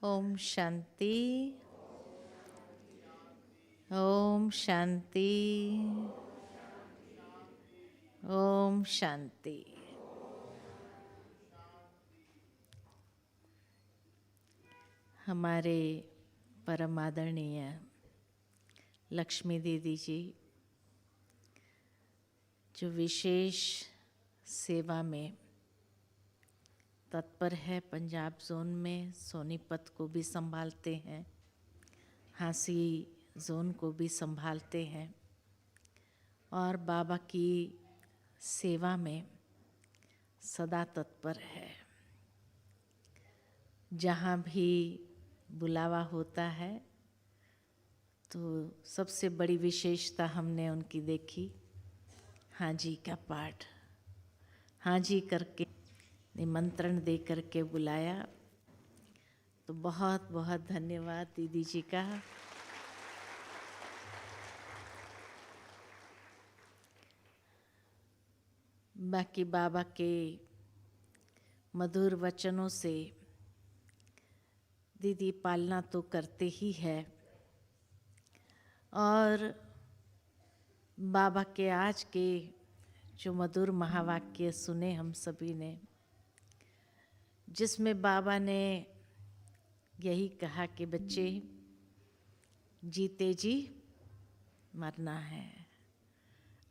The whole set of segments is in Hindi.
ओम शांति। ओम शांति। ओम शांति। हमारे परम आदरणीय लक्ष्मी दीदी जी जो विशेष सेवा में तत्पर है, पंजाब जोन में सोनीपत को भी संभालते हैं, हांसी जोन को भी संभालते हैं और बाबा की सेवा में सदा तत्पर है। जहाँ भी बुलावा होता है तो सबसे बड़ी विशेषता हमने उनकी देखी, हाँ जी का पाठ, हाँ जी करके निमंत्रण दे करके बुलाया। तो बहुत बहुत धन्यवाद दीदी जी का। बाकी बाबा के मधुर वचनों से दीदी पालना तो करते ही है और बाबा के आज के जो मधुर महावाक्य सुने हम सभी ने, जिसमें बाबा ने यही कहा कि बच्चे जीते जी मरना है।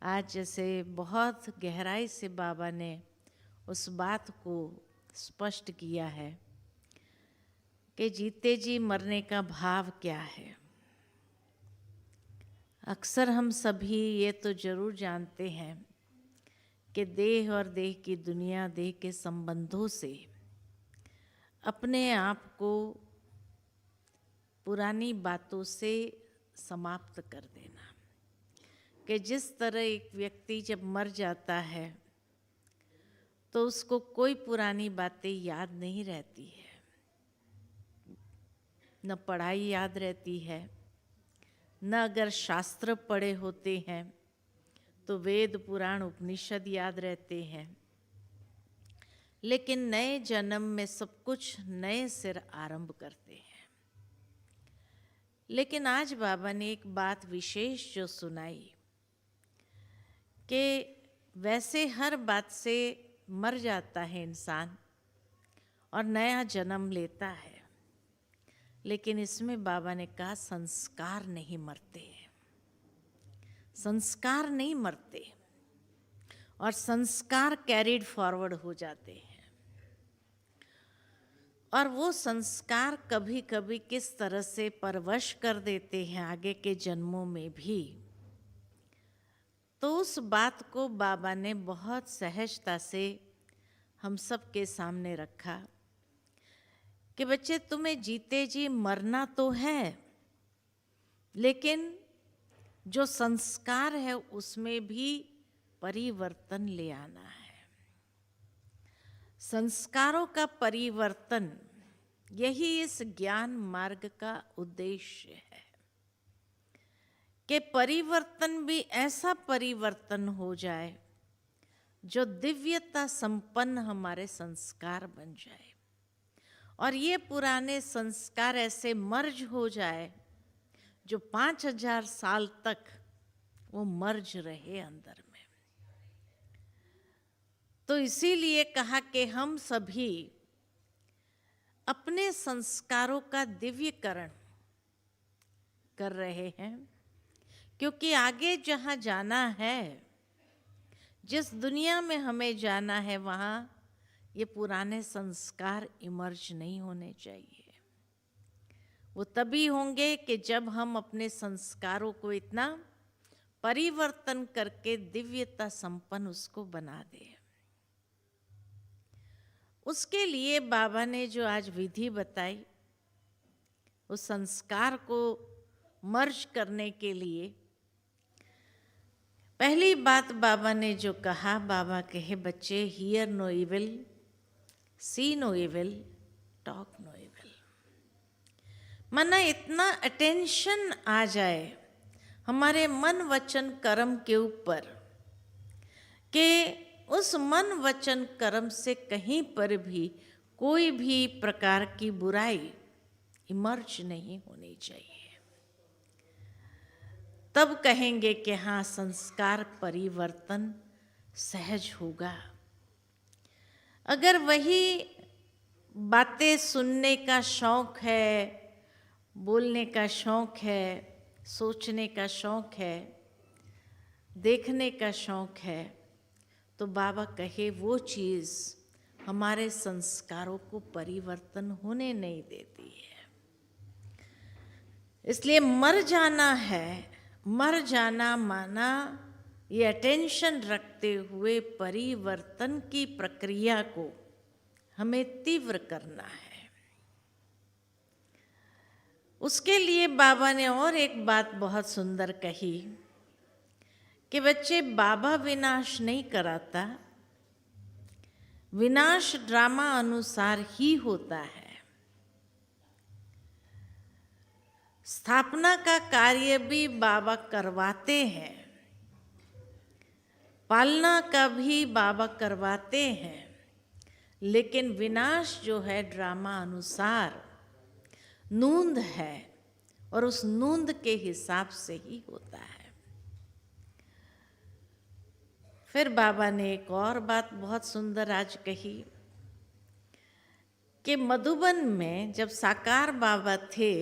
आज जैसे बहुत गहराई से बाबा ने उस बात को स्पष्ट किया है कि जीते जी मरने का भाव क्या है। अक्सर हम सभी ये तो जरूर जानते हैं कि देह और देह की दुनिया, देह के संबंधों से अपने आप को पुरानी बातों से समाप्त कर देना, कि जिस तरह एक व्यक्ति जब मर जाता है तो उसको कोई पुरानी बातें याद नहीं रहती है, न पढ़ाई याद रहती है, न अगर शास्त्र पढ़े होते हैं तो वेद पुराण उपनिषद याद रहते हैं, लेकिन नए जन्म में सब कुछ नए सिर आरंभ करते हैं। लेकिन आज बाबा ने एक बात विशेष जो सुनाई कि वैसे हर बात से मर जाता है इंसान और नया जन्म लेता है, लेकिन इसमें बाबा ने कहा संस्कार नहीं मरते हैं, संस्कार नहीं मरते और संस्कार कैरिड फॉरवर्ड हो जाते हैं। और वो संस्कार कभी कभी किस तरह से परवश कर देते हैं आगे के जन्मों में भी। तो उस बात को बाबा ने बहुत सहजता से हम सब के सामने रखा कि बच्चे तुम्हें जीते जी मरना तो है, लेकिन जो संस्कार है उसमें भी परिवर्तन ले आना है। संस्कारों का परिवर्तन, यही इस ज्ञान मार्ग का उद्देश्य है कि परिवर्तन भी ऐसा परिवर्तन हो जाए जो दिव्यता संपन्न हमारे संस्कार बन जाए और ये पुराने संस्कार ऐसे मर्ज हो जाए जो 5000 साल तक वो मर्ज रहे अंदर में। तो इसीलिए कहा कि हम सभी अपने संस्कारों का दिव्यकरण कर रहे हैं, क्योंकि आगे जहाँ जाना है, जिस दुनिया में हमें जाना है, वहाँ ये पुराने संस्कार इमर्ज नहीं होने चाहिए। वो तभी होंगे कि जब हम अपने संस्कारों को इतना परिवर्तन करके दिव्यता संपन्न उसको बना दें। उसके लिए बाबा ने जो आज विधि बताई, उस संस्कार को मर्ज करने के लिए पहली बात बाबा ने जो कहा, बाबा कहे बच्चे hear no evil, see no evil, talk no evil. माना इतना अटेंशन आ जाए हमारे मन वचन कर्म के ऊपर कि उस मन वचन कर्म से कहीं पर भी कोई भी प्रकार की बुराई इमर्ज नहीं होनी चाहिए। तब कहेंगे कि हाँ, संस्कार परिवर्तन सहज होगा। अगर वही बातें सुनने का शौक है, बोलने का शौक है, सोचने का शौक है, देखने का शौक है, तो बाबा कहे वो चीज़ हमारे संस्कारों को परिवर्तन होने नहीं देती है। इसलिए मर जाना है। मर जाना माना ये अटेंशन रखते हुए परिवर्तन की प्रक्रिया को हमें तीव्र करना है। उसके लिए बाबा ने और एक बात बहुत सुंदर कही कि बच्चे, बाबा विनाश नहीं कराता, विनाश ड्रामा अनुसार ही होता है। स्थापना का कार्य भी बाबा करवाते हैं, पालना का भी बाबा करवाते हैं, लेकिन विनाश जो है ड्रामा अनुसार नूंद है और उस नूंद के हिसाब से ही होता है। फिर बाबा ने एक और बात बहुत सुंदर आज कही कि मधुबन में जब साकार बाबा थे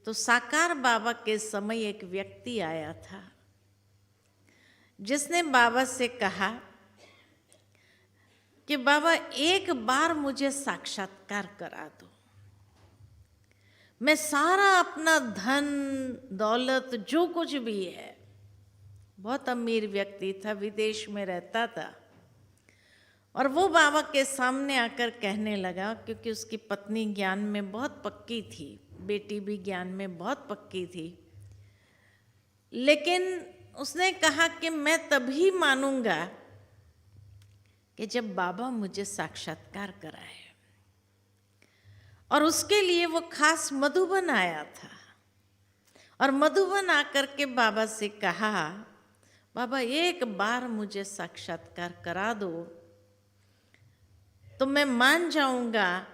तो साकार बाबा के समय एक व्यक्ति आया था जिसने बाबा से कहा कि बाबा, एक बार मुझे साक्षात्कार करा दो, मैं सारा अपना धन दौलत जो कुछ भी है, बहुत अमीर व्यक्ति था, विदेश में रहता था, और वो बाबा के सामने आकर कहने लगा, क्योंकि उसकी पत्नी ज्ञान में बहुत पक्की थी, बेटी भी ज्ञान में बहुत पक्की थी, लेकिन उसने कहा कि मैं तभी मानूंगा कि जब बाबा मुझे साक्षात्कार कराए। और उसके लिए वो खास मधुबन आया था और मधुबन आकर के बाबा से कहा, बाबा एक बार मुझे साक्षात्कार करा दो तो मैं मान जाऊंगा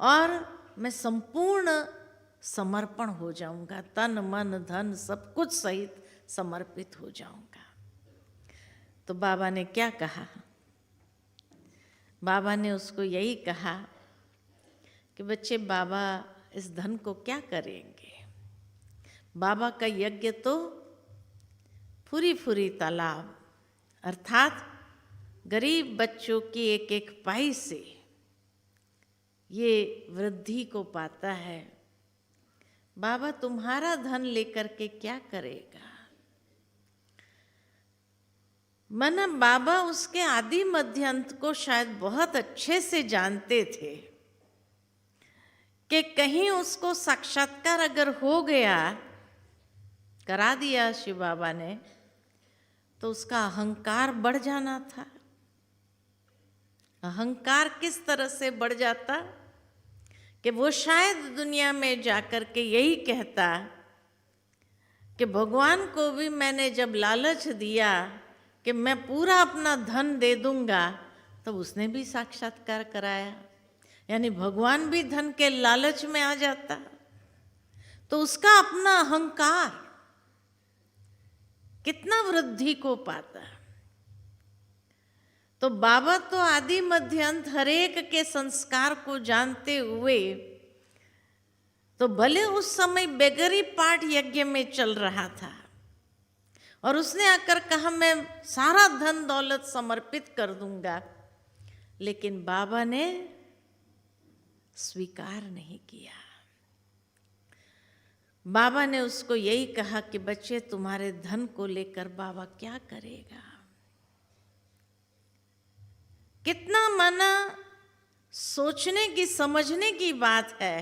और मैं संपूर्ण समर्पण हो जाऊंगा, तन मन धन सब कुछ सहित समर्पित हो जाऊंगा। तो बाबा ने क्या कहा? बाबा ने उसको यही कहा कि बच्चे, बाबा इस धन को क्या करेंगे? बाबा का यज्ञ तो फुरी फुरी तालाब अर्थात गरीब बच्चों की एक एक पाई से ये वृद्धि को पाता है। बाबा तुम्हारा धन लेकर के क्या करेगा? मना बाबा उसके आदि मध्य अंत को शायद बहुत अच्छे से जानते थे कि कहीं उसको साक्षात्कार अगर हो गया, करा दिया शिव बाबा ने, तो उसका अहंकार बढ़ जाना था। अहंकार किस तरह से बढ़ जाता कि वो शायद दुनिया में जाकर के यही कहता कि भगवान को भी मैंने जब लालच दिया कि मैं पूरा अपना धन दे दूंगा, तो उसने भी साक्षात्कार कराया। यानी भगवान भी धन के लालच में आ जाता, तो उसका अपना अहंकार कितना वृद्धि को पाता। तो बाबा तो आदि मध्य अंत हरेक के संस्कार को जानते हुए, तो भले उस समय बेगरी पाठ यज्ञ में चल रहा था और उसने आकर कहा मैं सारा धन दौलत समर्पित कर दूंगा, लेकिन बाबा ने स्वीकार नहीं किया। बाबा ने उसको यही कहा कि बच्चे, तुम्हारे धन को लेकर बाबा क्या करेगा? कितना माना सोचने की समझने की बात है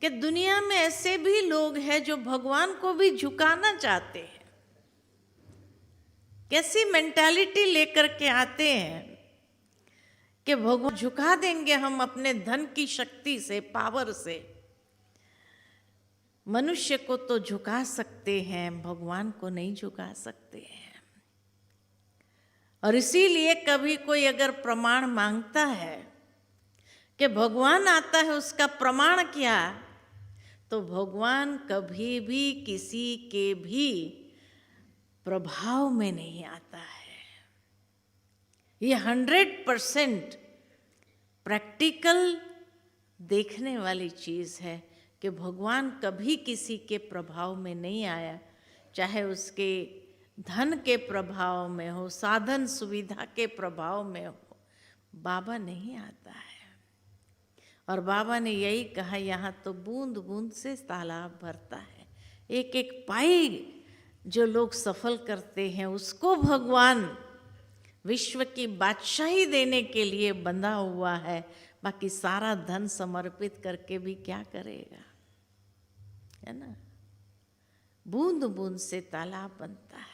कि दुनिया में ऐसे भी लोग हैं जो भगवान को भी झुकाना चाहते हैं। कैसी मेंटालिटी लेकर के आते हैं कि भगवान झुका देंगे हम अपने धन की शक्ति से, पावर से। मनुष्य को तो झुका सकते हैं, भगवान को नहीं झुका सकते हैं। और इसीलिए कभी कोई अगर प्रमाण मांगता है कि भगवान आता है, उसका प्रमाण क्या? तो भगवान कभी भी किसी के भी प्रभाव में नहीं आता है। ये 100% प्रैक्टिकल देखने वाली चीज़ है कि भगवान कभी किसी के प्रभाव में नहीं आया, चाहे उसके धन के प्रभाव में हो, साधन सुविधा के प्रभाव में हो, बाबा नहीं आता है। और बाबा ने यही कहा, यहाँ तो बूंद बूंद से तालाब भरता है। एक एक पाई जो लोग सफल करते हैं उसको भगवान विश्व की बादशाही देने के लिए बंधा हुआ है। बाकी सारा धन समर्पित करके भी क्या करेगा, है ना? बूंद बूंद से तालाब बनता है।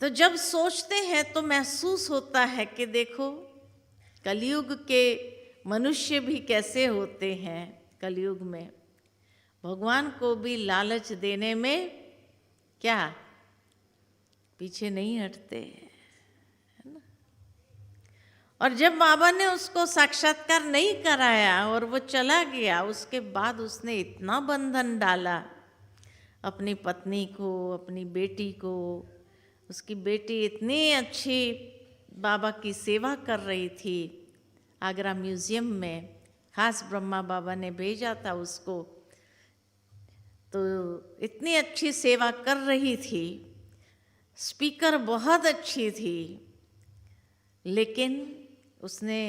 तो जब सोचते हैं तो महसूस होता है कि देखो कलयुग के मनुष्य भी कैसे होते हैं। कलयुग में भगवान को भी लालच देने में क्या पीछे नहीं हटते, है ना? और जब बाबा ने उसको साक्षात्कार नहीं कराया और वो चला गया, उसके बाद उसने इतना बंधन डाला अपनी पत्नी को, अपनी बेटी को। उसकी बेटी इतनी अच्छी बाबा की सेवा कर रही थी आगरा म्यूज़ियम में, खास ब्रह्मा बाबा ने भेजा था उसको। तो इतनी अच्छी सेवा कर रही थी, स्पीकर बहुत अच्छी थी, लेकिन उसने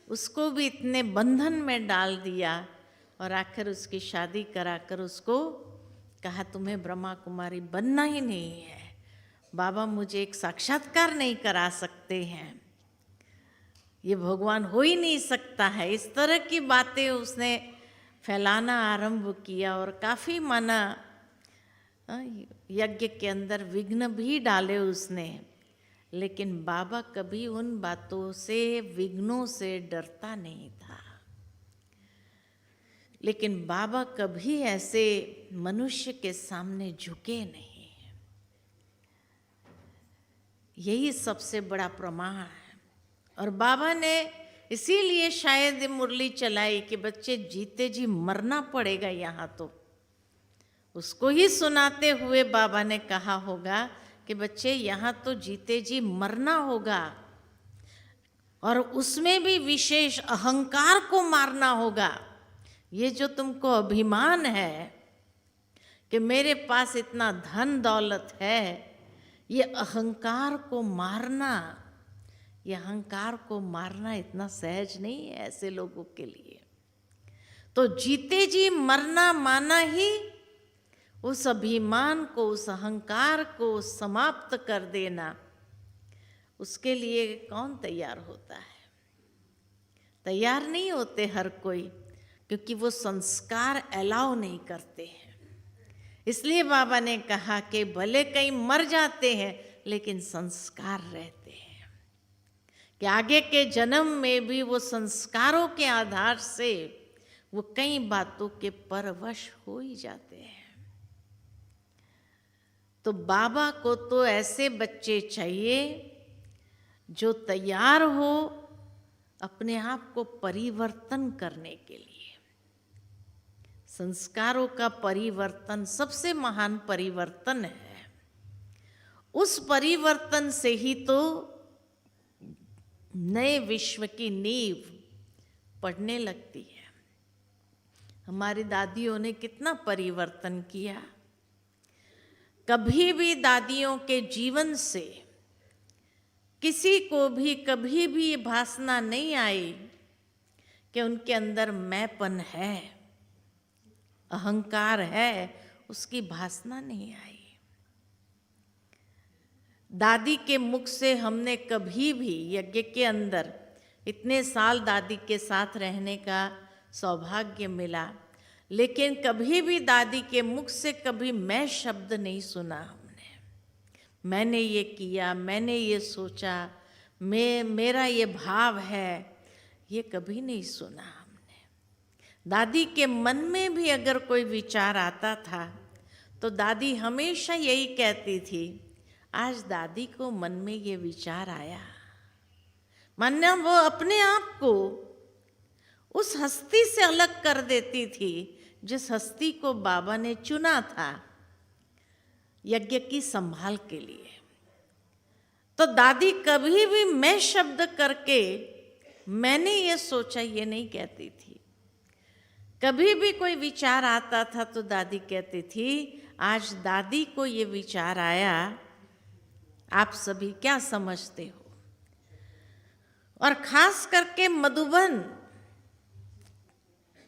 उसको भी इतने बंधन में डाल दिया और आखिर उसकी शादी कराकर उसको कहा तुम्हें ब्रह्मा कुमारी बनना ही नहीं है, बाबा मुझे एक साक्षात्कार नहीं करा सकते हैं, ये भगवान हो ही नहीं सकता है। इस तरह की बातें उसने फैलाना आरंभ किया और काफ़ी माना यज्ञ के अंदर विघ्न भी डाले उसने। लेकिन बाबा कभी उन बातों से, विघ्नों से डरता नहीं था। लेकिन बाबा कभी ऐसे मनुष्य के सामने झुके नहीं। यही सबसे बड़ा प्रमाण है। और बाबा ने इसीलिए शायद मुरली चलाई कि बच्चे जीते जी मरना पड़ेगा यहाँ। तो उसको ही सुनाते हुए बाबा ने कहा होगा कि बच्चे यहाँ तो जीते जी मरना होगा, और उसमें भी विशेष अहंकार को मारना होगा। ये जो तुमको अभिमान है कि मेरे पास इतना धन दौलत है, ये अहंकार को मारना, ये अहंकार को मारना इतना सहज नहीं है ऐसे लोगों के लिए। तो जीते जी मरना माना ही उस अभिमान को, उस अहंकार को समाप्त कर देना। उसके लिए कौन तैयार होता है? तैयार नहीं होते हर कोई, क्योंकि वो संस्कार अलाउ नहीं करते हैं। इसलिए बाबा ने कहा कि भले कहीं मर जाते हैं लेकिन संस्कार रहते हैं, कि आगे के जन्म में भी वो संस्कारों के आधार से वो कई बातों के परवश हो ही जाते हैं। तो बाबा को तो ऐसे बच्चे चाहिए जो तैयार हो अपने आप को परिवर्तन करने के लिए। संस्कारों का परिवर्तन सबसे महान परिवर्तन है। उस परिवर्तन से ही तो नए विश्व की नींव पड़ने लगती है। हमारी दादियों ने कितना परिवर्तन किया। कभी भी दादियों के जीवन से किसी को भी कभी भी ये भासना नहीं आई कि उनके अंदर मैंपन है, अहंकार है, उसकी भासना नहीं आई। दादी के मुख से हमने कभी भी यज्ञ के अंदर इतने साल दादी के साथ रहने का सौभाग्य मिला, लेकिन कभी भी दादी के मुख से कभी मैं शब्द नहीं सुना हमने। मैंने ये किया, मैंने ये सोचा, मेरा ये भाव है, ये कभी नहीं सुना हमने। दादी के मन में भी अगर कोई विचार आता था तो दादी हमेशा यही कहती थी, आज दादी को मन में ये विचार आया, मान्या वो अपने आप को उस हस्ती से अलग कर देती थी जिस हस्ती को बाबा ने चुना था यज्ञ की संभाल के लिए। तो दादी कभी भी मैं शब्द करके मैंने ये सोचा ये नहीं कहती थी। कभी भी कोई विचार आता था तो दादी कहती थी आज दादी को ये विचार आया, आप सभी क्या समझते हो। और खास करके मधुबन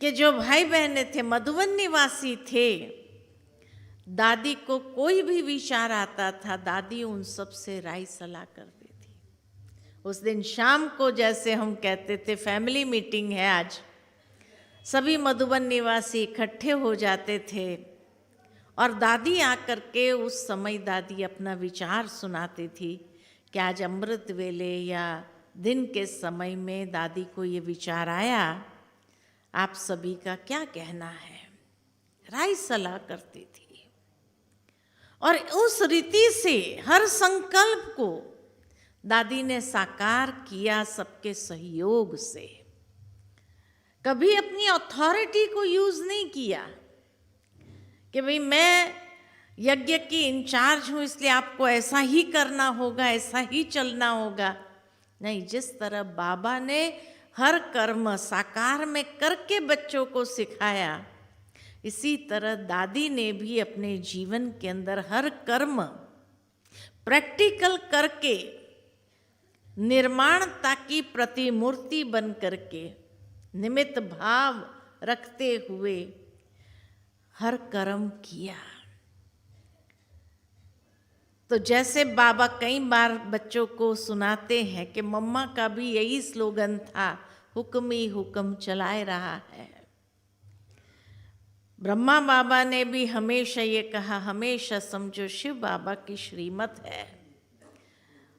के जो भाई बहने थे, मधुबन निवासी थे, दादी को कोई भी विचार आता था दादी उन सब से राय सलाह करती थी। उस दिन शाम को जैसे हम कहते थे फैमिली मीटिंग है आज, सभी मधुबन निवासी इकट्ठे हो जाते थे और दादी आकर के उस समय दादी अपना विचार सुनाती थी कि आज अमृत वेले या दिन के समय में दादी को ये विचार आया, आप सभी का क्या कहना है, राय सलाह करती थी। और उस रीति से हर संकल्प को दादी ने साकार किया सबके सहयोग से। कभी अपनी अथॉरिटी को यूज नहीं किया कि भाई मैं यज्ञ की इंचार्ज हूं इसलिए आपको ऐसा ही करना होगा, ऐसा ही चलना होगा। नहीं, जिस तरह बाबा ने हर कर्म साकार में करके बच्चों को सिखाया, इसी तरह दादी ने भी अपने जीवन के अंदर हर कर्म प्रैक्टिकल करके निर्माणता की प्रतिमूर्ति बन करके निमित्त भाव रखते हुए हर कर्म किया। तो जैसे बाबा कई बार बच्चों को सुनाते हैं कि मम्मा का भी यही स्लोगन था, हुक्म ही हुक्म चलाए रहा है। ब्रह्मा बाबा ने भी हमेशा ये कहा, हमेशा समझो शिव बाबा की श्रीमत है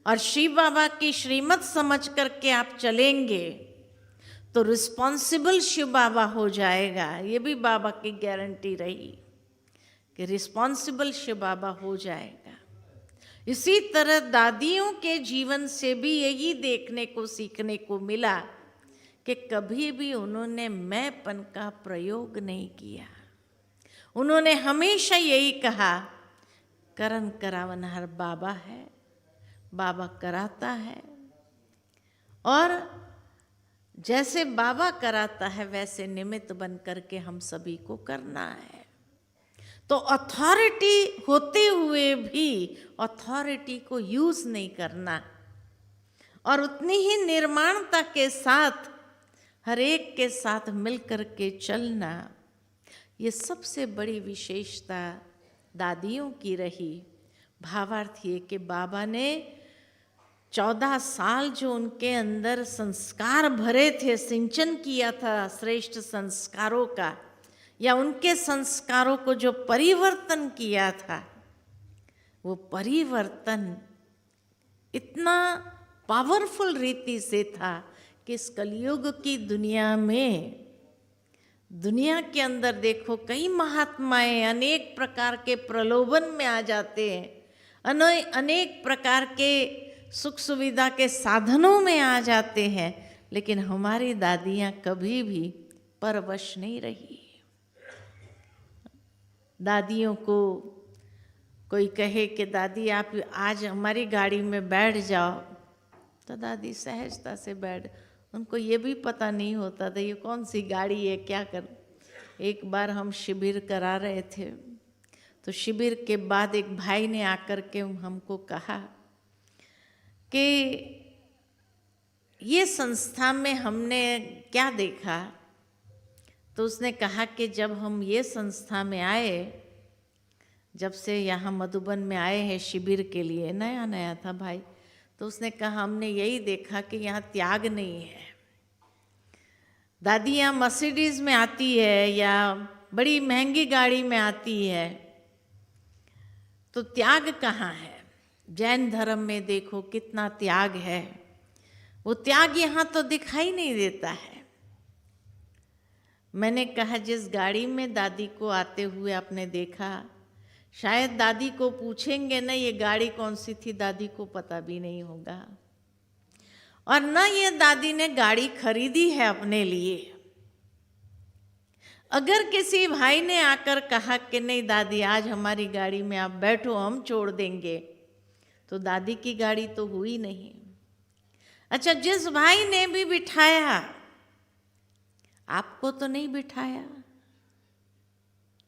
और शिव बाबा की श्रीमत समझ करके आप चलेंगे तो रिस्पॉन्सिबल शिव बाबा हो जाएगा। ये भी बाबा की गारंटी रही कि रिस्पॉन्सिबल शिव बाबा हो जाएगा। इसी तरह दादियों के जीवन से भी यही देखने को सीखने को मिला कि कभी भी उन्होंने मैंपन का प्रयोग नहीं किया। उन्होंने हमेशा यही कहा, करन करावनहार बाबा है, बाबा कराता है और जैसे बाबा कराता है वैसे निमित्त बन करके हम सभी को करना है। तो अथॉरिटी होते हुए भी अथॉरिटी को यूज नहीं करना और उतनी ही निर्माणता के साथ हर एक के साथ मिलकर के चलना, ये सबसे बड़ी विशेषता दादियों की रही। भावार्थ ये कि बाबा ने 14 साल जो उनके अंदर संस्कार भरे थे, सिंचन किया था श्रेष्ठ संस्कारों का, या उनके संस्कारों को जो परिवर्तन किया था, वो परिवर्तन इतना पावरफुल रीति से था कि इस कलयुग की दुनिया में, दुनिया के अंदर देखो कई महात्माएं अनेक प्रकार के प्रलोभन में आ जाते हैं, अनेक प्रकार के सुख सुविधा के साधनों में आ जाते हैं, लेकिन हमारी दादियां कभी भी परवश नहीं रही। दादियों को कोई कहे कि दादी आप आज हमारी गाड़ी में बैठ जाओ, तो दादी सहजता से बैठ, उनको ये भी पता नहीं होता था ये कौन सी गाड़ी है, क्या कर। एक बार हम शिविर करा रहे थे, तो शिविर के बाद एक भाई ने आकर के हमको कहा कि ये संस्था में हमने क्या देखा। तो उसने कहा कि जब हम ये संस्था में आए, जब से यहाँ मधुबन में आए हैं शिविर के लिए, नया नया था भाई, तो उसने कहा हमने यही देखा कि यहाँ त्याग नहीं है। दादी यहाँ मर्सिडीज में आती है या बड़ी महंगी गाड़ी में आती है, तो त्याग कहाँ है। जैन धर्म में देखो कितना त्याग है, वो त्याग यहाँ तो दिखाई नहीं देता है। मैंने कहा जिस गाड़ी में दादी को आते हुए आपने देखा, शायद दादी को पूछेंगे ना ये गाड़ी कौन सी थी, दादी को पता भी नहीं होगा। और न ये दादी ने गाड़ी खरीदी है अपने लिए। अगर किसी भाई ने आकर कहा कि नहीं दादी आज हमारी गाड़ी में आप बैठो, हम छोड़ देंगे, तो दादी की गाड़ी तो हुई नहीं। अच्छा, जिस भाई ने भी बिठाया, आपको तो नहीं बिठाया,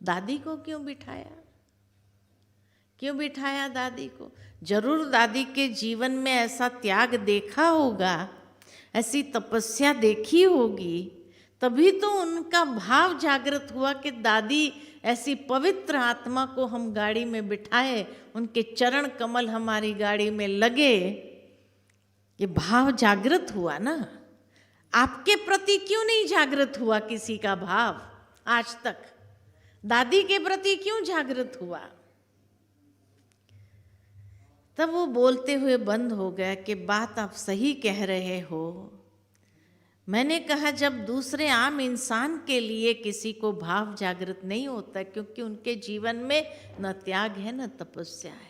दादी को क्यों बिठाया? क्यों बिठाया दादी को? जरूर दादी के जीवन में ऐसा त्याग देखा होगा, ऐसी तपस्या देखी होगी, तभी तो उनका भाव जागृत हुआ कि दादी ऐसी पवित्र आत्मा को हम गाड़ी में बिठाए, उनके चरण कमल हमारी गाड़ी में लगे। ये भाव जागृत हुआ ना। आपके प्रति क्यों नहीं जागृत हुआ किसी का भाव आज तक? दादी के प्रति क्यों जागृत हुआ? तब वो बोलते हुए बंद हो गया कि बात आप सही कह रहे हो। मैंने कहा जब दूसरे आम इंसान के लिए किसी को भाव जागृत नहीं होता, क्योंकि उनके जीवन में न त्याग है न तपस्या है।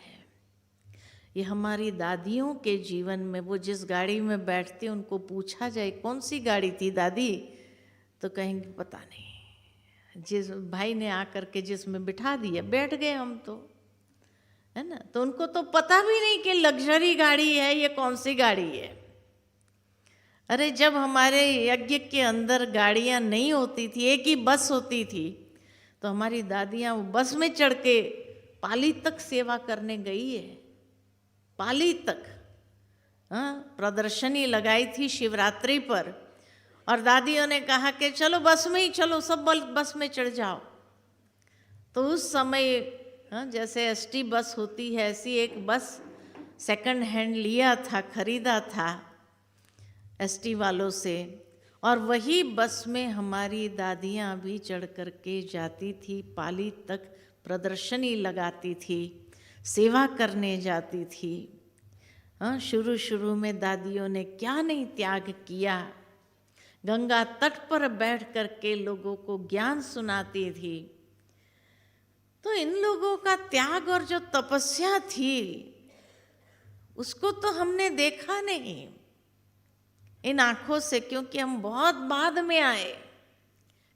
ये हमारी दादियों के जीवन में, वो जिस गाड़ी में बैठती उनको पूछा जाए कौन सी गाड़ी थी दादी, तो कहेंगे पता नहीं, जिस भाई ने आकर के जिसमें बिठा दिया बैठ गए हम, तो है ना। तो उनको तो पता भी नहीं कि लग्जरी गाड़ी है ये कौन सी गाड़ी है। अरे जब हमारे यज्ञ के अंदर गाड़ियाँ नहीं होती थी, एक ही बस होती थी, तो हमारी दादियाँ वो बस में चढ़ के पाली तक सेवा करने गई है। पाली तक, हाँ, प्रदर्शनी लगाई थी शिवरात्रि पर, और दादियों ने कहा कि चलो बस में ही चलो, सब बस में चढ़ जाओ। तो उस समय हाँ, जैसे एसटी बस होती है, ऐसी एक बस सेकंड हैंड लिया था, खरीदा था एसटी वालों से, और वही बस में हमारी दादियाँ भी चढ़ कर के जाती थी, पाली तक प्रदर्शनी लगाती थी, सेवा करने जाती थी। हाँ, शुरू शुरू में दादियों ने क्या नहीं त्याग किया। गंगा तट पर बैठ कर के लोगों को ज्ञान सुनाती थी। तो इन लोगों का त्याग और जो तपस्या थी उसको तो हमने देखा नहीं इन आँखों से, क्योंकि हम बहुत बाद में आए।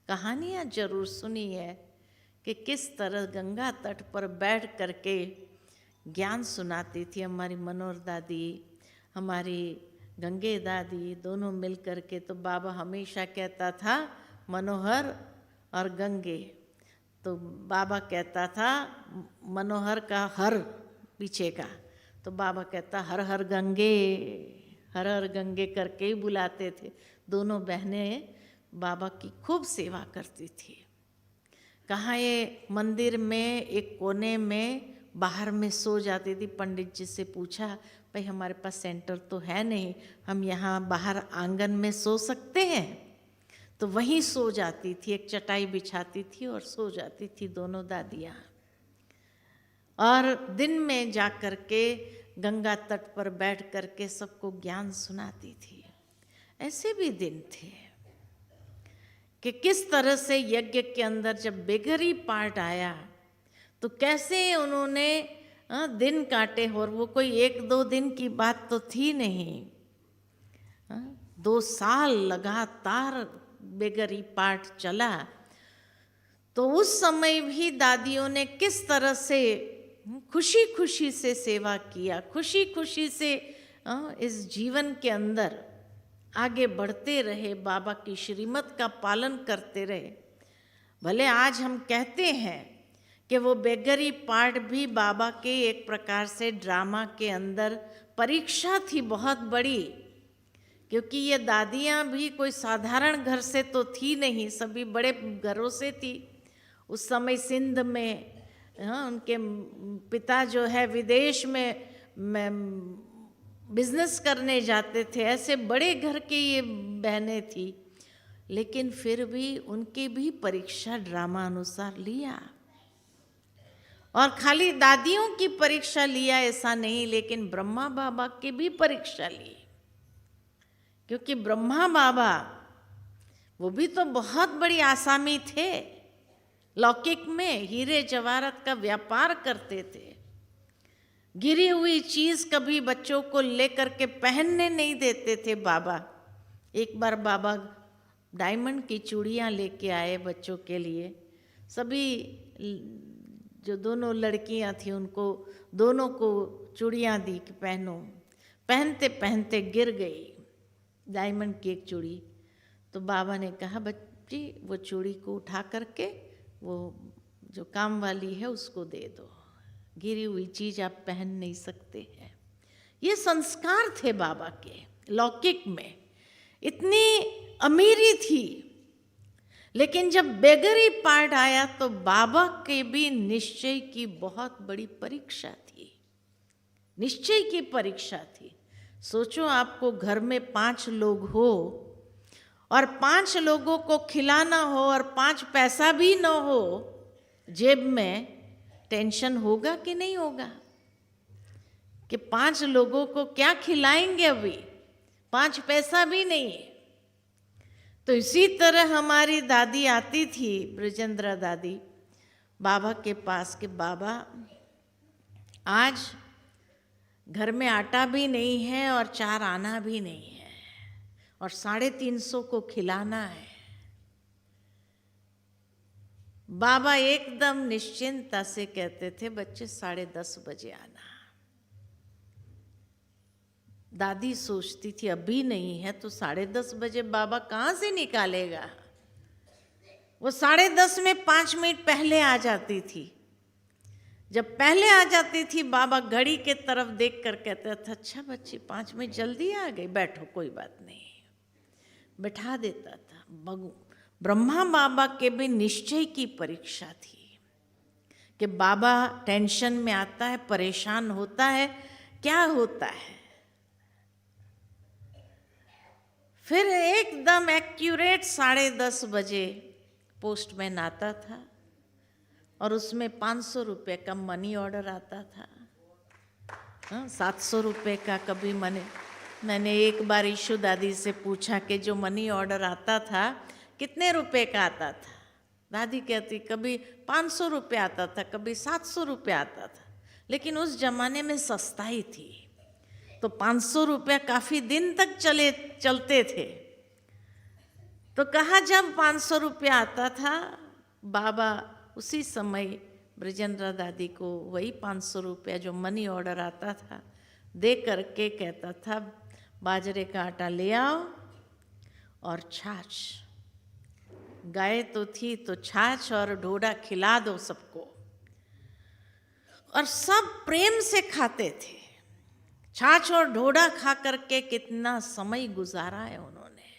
कहानियाँ जरूर सुनी है कि किस तरह गंगा तट पर बैठ करके ज्ञान सुनाती थी हमारी मनोहर दादी, हमारी गंगे दादी, दोनों मिल कर के। तो बाबा हमेशा कहता था मनोहर और गंगे, तो बाबा कहता था मनोहर का हर पीछे का, तो बाबा कहता हर हर गंगे, हर हर गंगे करके ही बुलाते थे। दोनों बहनें बाबा की खूब सेवा करती थी। कहाँ ये मंदिर में एक कोने में बाहर में सो जाती थी। पंडित जी से पूछा, भाई हमारे पास सेंटर तो है नहीं, हम यहाँ बाहर आंगन में सो सकते हैं? तो वहीं सो जाती थी, एक चटाई बिछाती थी और सो जाती थी दोनों दादियाँ। और दिन में जा कर के गंगा तट पर बैठ कर के सबको ज्ञान सुनाती थी। ऐसे भी दिन थे कि किस तरह से यज्ञ के अंदर जब बेगरी पार्ट आया तो कैसे उन्होंने दिन काटे, और वो कोई एक दो दिन की बात तो थी नहीं, 2 साल लगातार बेगरी पार्ट चला। तो उस समय भी दादियों ने किस तरह से खुशी खुशी से सेवा किया, खुशी खुशी से इस जीवन के अंदर आगे बढ़ते रहे, बाबा की श्रीमत का पालन करते रहे। भले आज हम कहते हैं कि वो बेगरी पार्ट भी बाबा के एक प्रकार से ड्रामा के अंदर परीक्षा थी बहुत बड़ी, क्योंकि ये दादियाँ भी कोई साधारण घर से तो थी नहीं, सभी बड़े घरों से थी। उस समय सिंध में उनके पिता जो है विदेश में बिजनेस करने जाते थे, ऐसे बड़े घर की ये बहनें थी। लेकिन फिर भी उनकी भी परीक्षा ड्रामा अनुसार लिया, और खाली दादियों की परीक्षा लिया ऐसा नहीं, लेकिन ब्रह्मा बाबा की भी परीक्षा ली। क्योंकि ब्रह्मा बाबा वो भी तो बहुत बड़ी आसामी थे, लौकिक में हीरे जवाहरात का व्यापार करते थे, गिरी हुई चीज कभी बच्चों को लेकर के पहनने नहीं देते थे बाबा। एक बार बाबा डायमंड की चूड़ियाँ लेके आए बच्चों के लिए। सभी जो दोनों लड़कियां थी उनको दोनों को चूड़ियाँ दी कि पहनो। पहनते पहनते गिर गई डायमंड की एक चूड़ी। तो बाबा ने कहा बच्ची वो चूड़ी को उठा करके वो जो काम वाली है उसको दे दो, गिरी हुई चीज आप पहन नहीं सकते हैं। ये संस्कार थे बाबा के लौकिक में, इतनी अमीरी थी। लेकिन जब बेगरी पार्ट आया तो बाबा के भी निश्चय की बहुत बड़ी परीक्षा थी, निश्चय की परीक्षा थी। सोचो आपको घर में 5 लोग हो और 5 लोगों को खिलाना हो और 5 पैसा भी न हो जेब में, टेंशन होगा कि नहीं होगा कि 5 लोगों को क्या खिलाएंगे, अभी 5 पैसा भी नहीं है। तो इसी तरह हमारी दादी आती थी, ब्रजेंद्र दादी, बाबा के पास कि बाबा आज घर में आटा भी नहीं है और 4 आना भी नहीं है और 350 को खिलाना है। बाबा एकदम निश्चिंतता से कहते थे बच्चे 10:30 बजे आना। दादी सोचती थी अभी नहीं है तो 10:30 बजे बाबा कहाँ से निकालेगा। वो 10:30 में 5 मिनट पहले आ जाती थी। जब पहले आ जाती थी बाबा घड़ी के तरफ देख कर कहते थे अच्छा बच्ची 5 मिनट जल्दी आ गई, बैठो कोई बात नहीं, बैठा देता था। ब्रह्मा बाबा के भी निश्चय की परीक्षा थी कि बाबा टेंशन में आता है, परेशान होता है, क्या होता है। फिर एकदम एक्यूरेट 10:30 बजे पोस्टमैन आता था और उसमें 500 रुपये का मनी ऑर्डर आता था। 700 रुपये का कभी मैंने एक बार ईशु दादी से पूछा कि जो मनी ऑर्डर आता था कितने रुपए का आता था। दादी कहती कभी 500 रुपये आता था, कभी 700 रुपये आता था, लेकिन उस जमाने में सस्ताई थी तो 500 रुपया काफ़ी दिन तक चलते थे। तो कहा जब 500 रुपया आता था बाबा उसी समय ब्रजेंद्र दादी को वही 500 रुपया जो मनी ऑर्डर आता था दे करके कहता था बाजरे का आटा ले आओ और छाछ, गाय तो थी तो छाछ और ढोडा खिला दो सबको। और सब प्रेम से खाते थे। छाछ और ढोडा खा करके कितना समय गुजारा है उन्होंने,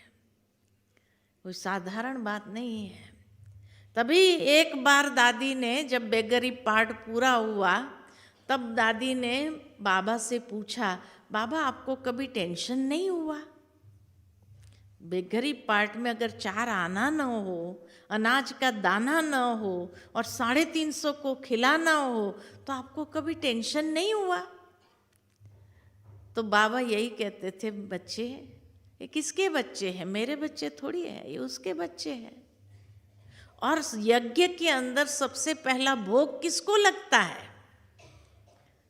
कोई साधारण बात नहीं है। तभी एक बार दादी ने जब बेगरी पार्ट पूरा हुआ तब दादी ने बाबा से पूछा बाबा आपको कभी टेंशन नहीं हुआ, बेगरी पार्ट में अगर 4 आना न हो, अनाज का दाना न हो और 350 को खिलाना हो तो आपको कभी टेंशन नहीं हुआ। तो बाबा यही कहते थे बच्चे ये किसके बच्चे हैं, मेरे बच्चे थोड़ी है, ये उसके बच्चे हैं। और यज्ञ के अंदर सबसे पहला भोग किसको लगता है,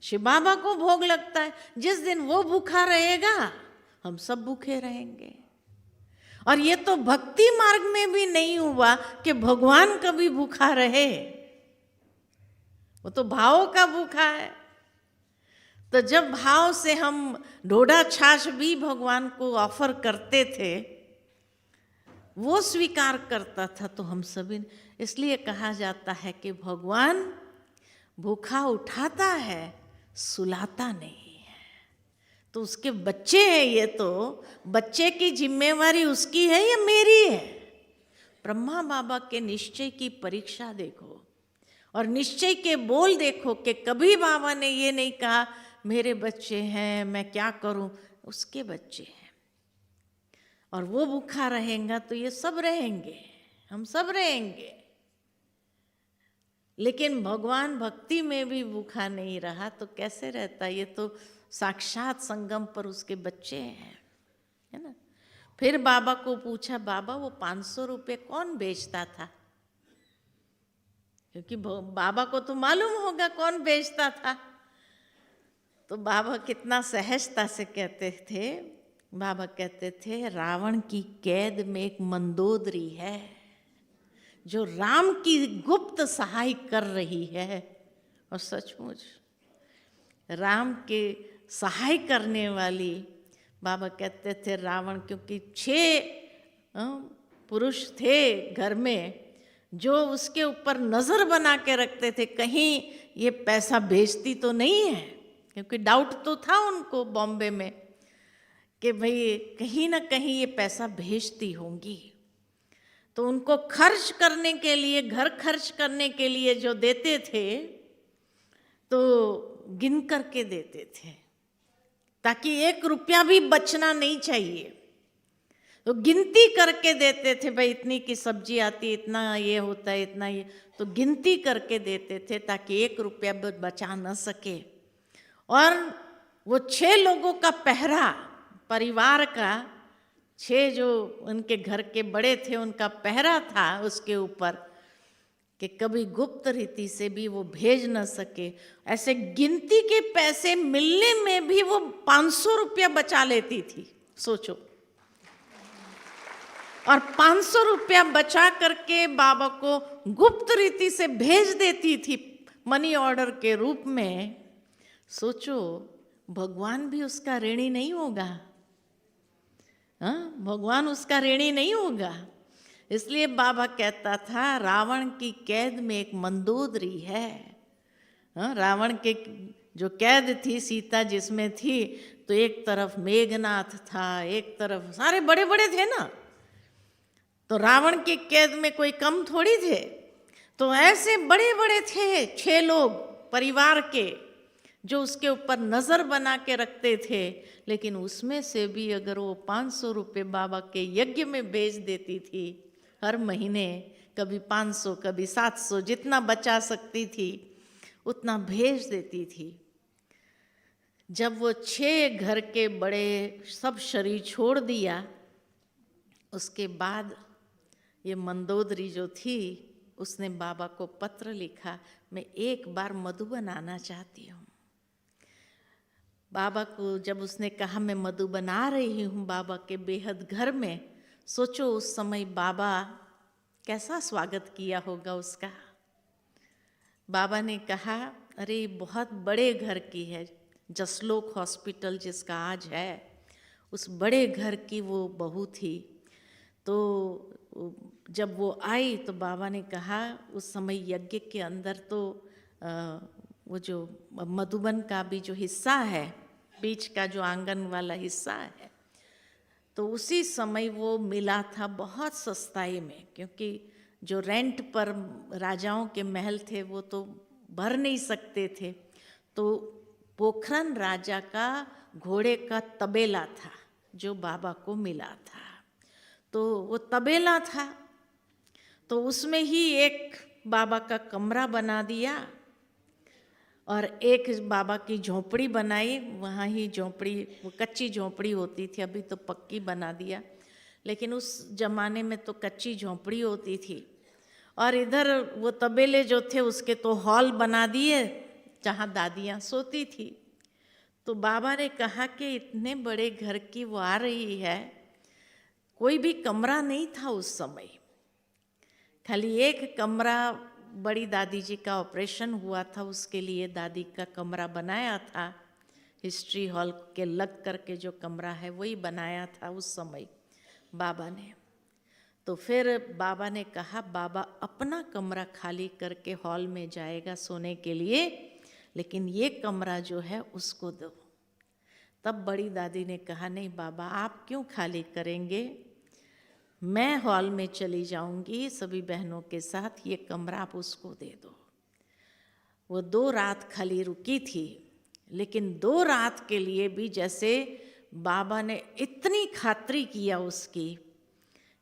शिव बाबा को भोग लगता है। जिस दिन वो भूखा रहेगा हम सब भूखे रहेंगे। और ये तो भक्ति मार्ग में भी नहीं हुआ कि भगवान कभी भूखा रहे, वो तो भाव का भूखा है। तो जब भाव से हम ढोडा छाछ भी भगवान को ऑफर करते थे, वो स्वीकार करता था तो हम सभी, इसलिए कहा जाता है कि भगवान भूखा उठाता है सुलाता नहीं है। तो उसके बच्चे हैं, ये तो बच्चे की जिम्मेवारी उसकी है या मेरी है। ब्रह्मा बाबा के निश्चय की परीक्षा देखो और निश्चय के बोल देखो कि कभी बाबा ने ये नहीं कहा मेरे बच्चे हैं मैं क्या करूं, उसके बच्चे हैं। और वो भूखा रहेगा तो ये सब रहेंगे, हम सब रहेंगे। लेकिन भगवान भक्ति में भी भूखा नहीं रहा तो कैसे रहता, ये तो साक्षात संगम पर उसके बच्चे हैं, है ना। फिर बाबा को पूछा बाबा वो 500 रुपये कौन बेचता था, क्योंकि बाबा को तो मालूम होगा कौन बेचता था। तो बाबा कितना सहजता से कहते थे, बाबा कहते थे रावण की कैद में एक मंदोदरी है जो राम की गुप्त सहाय कर रही है। और सचमुच राम के सहाय करने वाली, बाबा कहते थे रावण, क्योंकि 6 पुरुष थे घर में जो उसके ऊपर नज़र बना के रखते थे कहीं ये पैसा भेजती तो नहीं है, क्योंकि डाउट तो था उनको बॉम्बे में कि भाई कहीं ना कहीं ये पैसा भेजती होंगी। तो उनको खर्च करने के लिए, घर खर्च करने के लिए जो देते थे तो गिन करके देते थे, ताकि 1 रुपया भी बचना नहीं चाहिए। तो गिनती करके देते थे, भाई इतनी की सब्जी आती, इतना ये होता है, इतना ये, तो गिनती करके देते थे ताकि 1 रुपया बचा न सके। और वो 6 लोगों का पहरा, परिवार का 6 जो उनके घर के बड़े थे उनका पहरा था उसके ऊपर कि कभी गुप्त रीति से भी वो भेज न सके। ऐसे गिनती के पैसे मिलने में भी वो 500 रुपया बचा लेती थी, सोचो। और 500 रुपया बचा करके बाबा को गुप्त रीति से भेज देती थी मनी ऑर्डर के रूप में। सोचो, भगवान भी उसका ऋणी नहीं होगा। हाँ, भगवान उसका ऋणी नहीं होगा। इसलिए बाबा कहता था रावण की कैद में एक मंदोदरी है। हाँ, रावण के जो कैद थी सीता जिसमें थी, तो एक तरफ मेघनाथ था, एक तरफ सारे बड़े बड़े थे ना, तो रावण की कैद में कोई कम थोड़ी थे। तो ऐसे बड़े बड़े थे 6 लोग परिवार के जो उसके ऊपर नज़र बना के रखते थे। लेकिन उसमें से भी अगर वो 500 रुपये बाबा के यज्ञ में भेज देती थी हर महीने, कभी 500 कभी 700, जितना बचा सकती थी उतना भेज देती थी। जब वो 6 घर के बड़े सब शरीर छोड़ दिया, उसके बाद ये मंदोदरी जो थी उसने बाबा को पत्र लिखा, मैं एक बार मधुबन आना चाहती हूँ। बाबा को जब उसने कहा मैं मधुबन आ रही हूँ बाबा के बेहद घर में, सोचो उस समय बाबा कैसा स्वागत किया होगा उसका। बाबा ने कहा अरे बहुत बड़े घर की है, जसलोक हॉस्पिटल जिसका आज है, उस बड़े घर की वो बहू थी। तो जब वो आई तो बाबा ने कहा, उस समय यज्ञ के अंदर तो वो जो मधुबन का भी जो हिस्सा है, बीच का जो आंगन वाला हिस्सा है, तो उसी समय वो मिला था बहुत सस्ताई में, क्योंकि जो रेंट पर राजाओं के महल थे वो तो भर नहीं सकते थे। तो पोखरन राजा का घोड़े का तबेला था जो बाबा को मिला था। तो वो तबेला था, तो उसमें ही एक बाबा का कमरा बना दिया और एक बाबा की झोपड़ी बनाई। वहाँ ही झोपड़ी, वो कच्ची झोपड़ी होती थी, अभी तो पक्की बना दिया, लेकिन उस जमाने में तो कच्ची झोपड़ी होती थी। और इधर वो तबेले जो थे उसके तो हॉल बना दिए जहाँ दादियाँ सोती थी। तो बाबा ने कहा कि इतने बड़े घर की वो आ रही है, कोई भी कमरा नहीं था उस समय, खाली एक कमरा बड़ी दादी जी का ऑपरेशन हुआ था, उसके लिए दादी का कमरा बनाया था, हिस्ट्री हॉल के लग करके जो कमरा है वही बनाया था उस समय बाबा ने। तो फिर बाबा ने कहा बाबा अपना कमरा खाली करके हॉल में जाएगा सोने के लिए, लेकिन ये कमरा जो है उसको दो। तब बड़ी दादी ने कहा नहीं बाबा आप क्यों खाली करेंगे, मैं हॉल में चली जाऊंगी सभी बहनों के साथ, ये कमरा आप उसको दे दो। वो 2 रात खाली रुकी थी, लेकिन 2 रात के लिए भी जैसे बाबा ने इतनी खातिरी किया उसकी,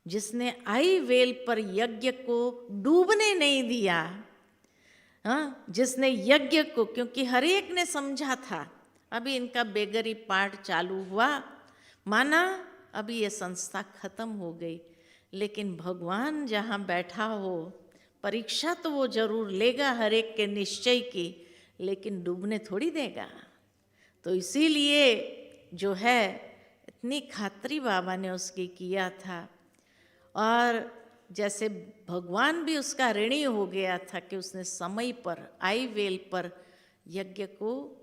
जिसने आई वेल पर यज्ञ को डूबने नहीं दिया। हाँ, जिसने यज्ञ को, क्योंकि हर एक ने समझा था अभी इनका बेगरी पार्ट चालू हुआ, माना अभी ये संस्था खत्म हो गई, लेकिन भगवान जहाँ बैठा हो परीक्षा तो वो जरूर लेगा हर एक के निश्चय की, लेकिन डूबने थोड़ी देगा। तो इसीलिए जो है इतनी खातिरी बाबा ने उसकी किया था। और जैसे भगवान भी उसका ऋणी हो गया था कि उसने समय पर आई वेल पर यज्ञ को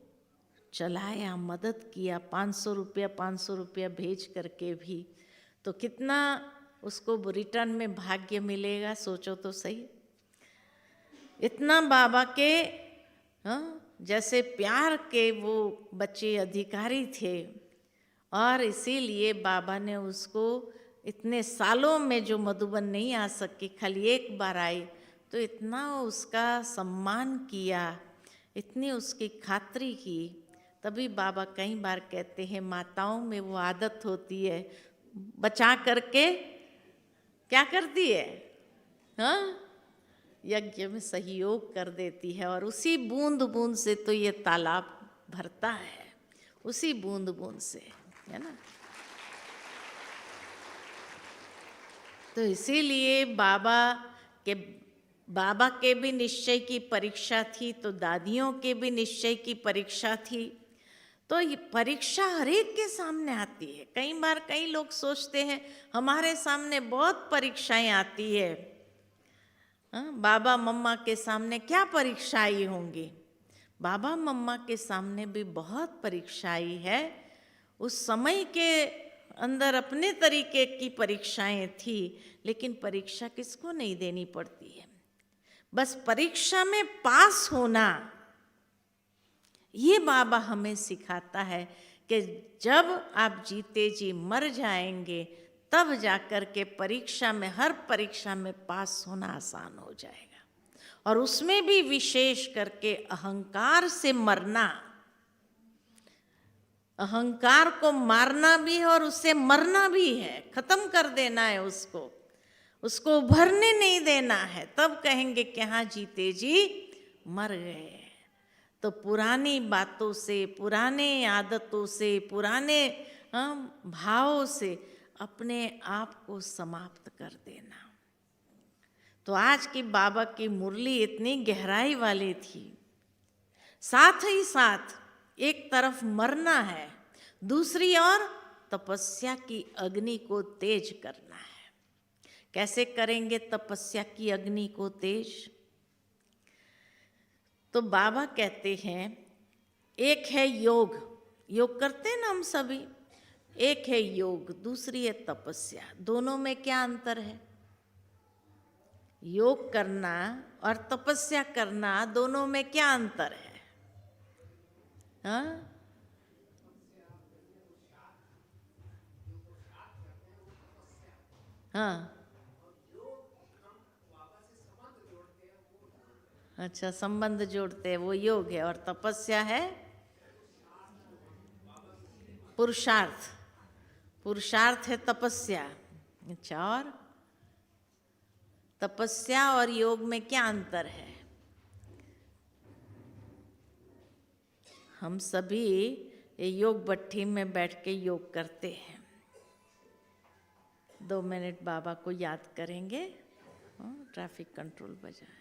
चलाया, मदद किया, 500 रुपया भेज करके भी। तो कितना उसको रिटर्न में भाग्य मिलेगा, सोचो तो सही। इतना बाबा के जैसे प्यार के वो बच्चे अधिकारी थे, और इसीलिए बाबा ने उसको इतने सालों में जो मधुबन नहीं आ सकी, खाली एक बार आई, तो इतना उसका सम्मान किया, इतनी उसकी खातिरी की। तभी बाबा कई बार कहते हैं माताओं में वो आदत होती है, बचा करके क्या करती है, हाँ, यज्ञ में सहयोग कर देती है। और उसी बूंद बूंद से तो ये तालाब भरता है, उसी बूंद बूंद से, है ना। तो इसीलिए बाबा के भी निश्चय की परीक्षा थी, तो दादियों के भी निश्चय की परीक्षा थी। तो ये परीक्षा हर एक के सामने आती है। कई बार कई लोग सोचते हैं हमारे सामने बहुत परीक्षाएं आती है, बाबा मम्मा के सामने क्या परीक्षाएं होंगी। बाबा मम्मा के सामने भी बहुत परीक्षाएं है। उस समय के अंदर अपने तरीके की परीक्षाएं थी, लेकिन परीक्षा किसको नहीं देनी पड़ती है, बस परीक्षा में पास होना। ये बाबा हमें सिखाता है कि जब आप जीते जी मर जाएंगे, तब जाकर के परीक्षा में, हर परीक्षा में पास होना आसान हो जाएगा। और उसमें भी विशेष करके अहंकार से मरना, अहंकार को मारना भी है और उससे मरना भी है, खत्म कर देना है उसको उभरने नहीं देना है। तब कहेंगे कि हाँ जीते जी मर गए। तो पुरानी बातों से, पुराने आदतों से, पुराने भावों से अपने आप को समाप्त कर देना। तो आज की बाबा की मुरली इतनी गहराई वाली थी। साथ ही साथ एक तरफ मरना है, दूसरी ओर तपस्या की अग्नि को तेज करना है। कैसे करेंगे तपस्या की अग्नि को तेज? तो बाबा कहते हैं एक है योग, योग करते हैं ना हम सभी, एक है योग, दूसरी है तपस्या। दोनों में क्या अंतर है? योग करना और तपस्या करना, दोनों में क्या अंतर है? हाँ, हाँ, अच्छा, संबंध जोड़ते हैं वो योग है, और तपस्या है पुरुषार्थ, पुरुषार्थ है तपस्या। अच्छा, और तपस्या और योग में क्या अंतर है? हम सभी योग भट्ठी में बैठ के योग करते हैं। 2 मिनट बाबा को याद करेंगे। ट्रैफिक कंट्रोल बजा है।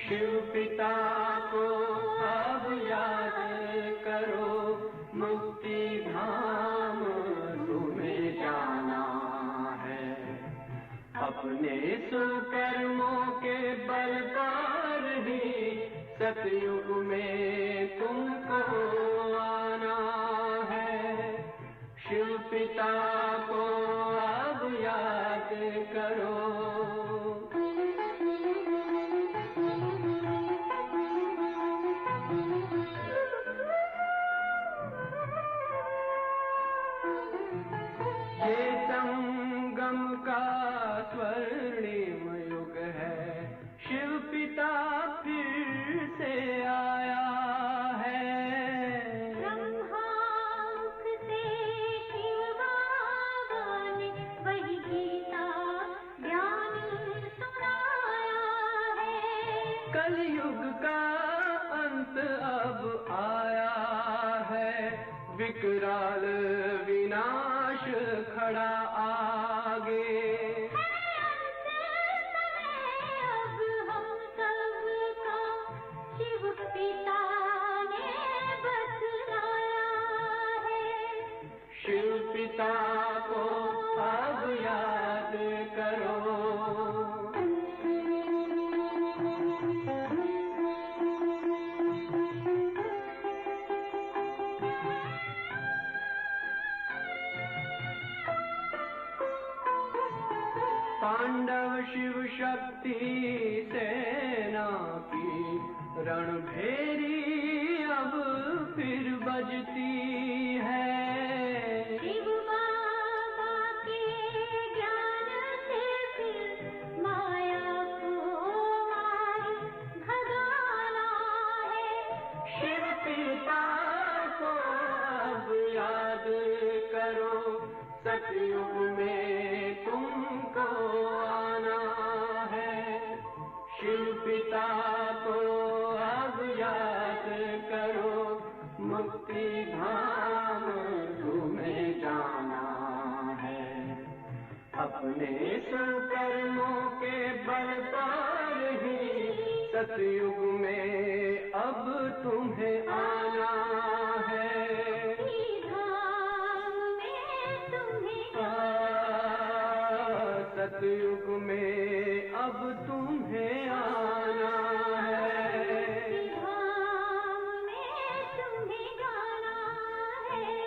शिव पिता को अब याद करो, मुक्ति धाम तुम्हें जाना है। अपने सुकर्मों के बल पर ही सतयुग में तुमको आना है। शिव पिता को अब याद करो। स्वर्णिम युग है, शिव पिता फिर से आया है। ब्रह्मामुख से शिव बाबा ने वही गीता ज्ञान सुनाया है। कलयुग का अंत अब आया है, विकराल विनाश खड़ा आगे। अब हम सबका शिव पिता ने बतलाया है। शिव पिता को अब याद करो। पांडव शिव शक्ति सेना की रणभेरी अब फिर बजती है। शिव बाबा के ज्ञान से फिर माया को मार भगाना है। शिव पिता को अब याद करो। सतयुग में तुमको आना है। शिव पिता को अब याद करो। मुक्ति धाम तुम्हें जाना है। अपने सुकर्मों के बल पर ही सतयुग में अब तुम्हें आना है। सतयुग में अब तुम्हें आना है। धाम में तुम्हें जाना है।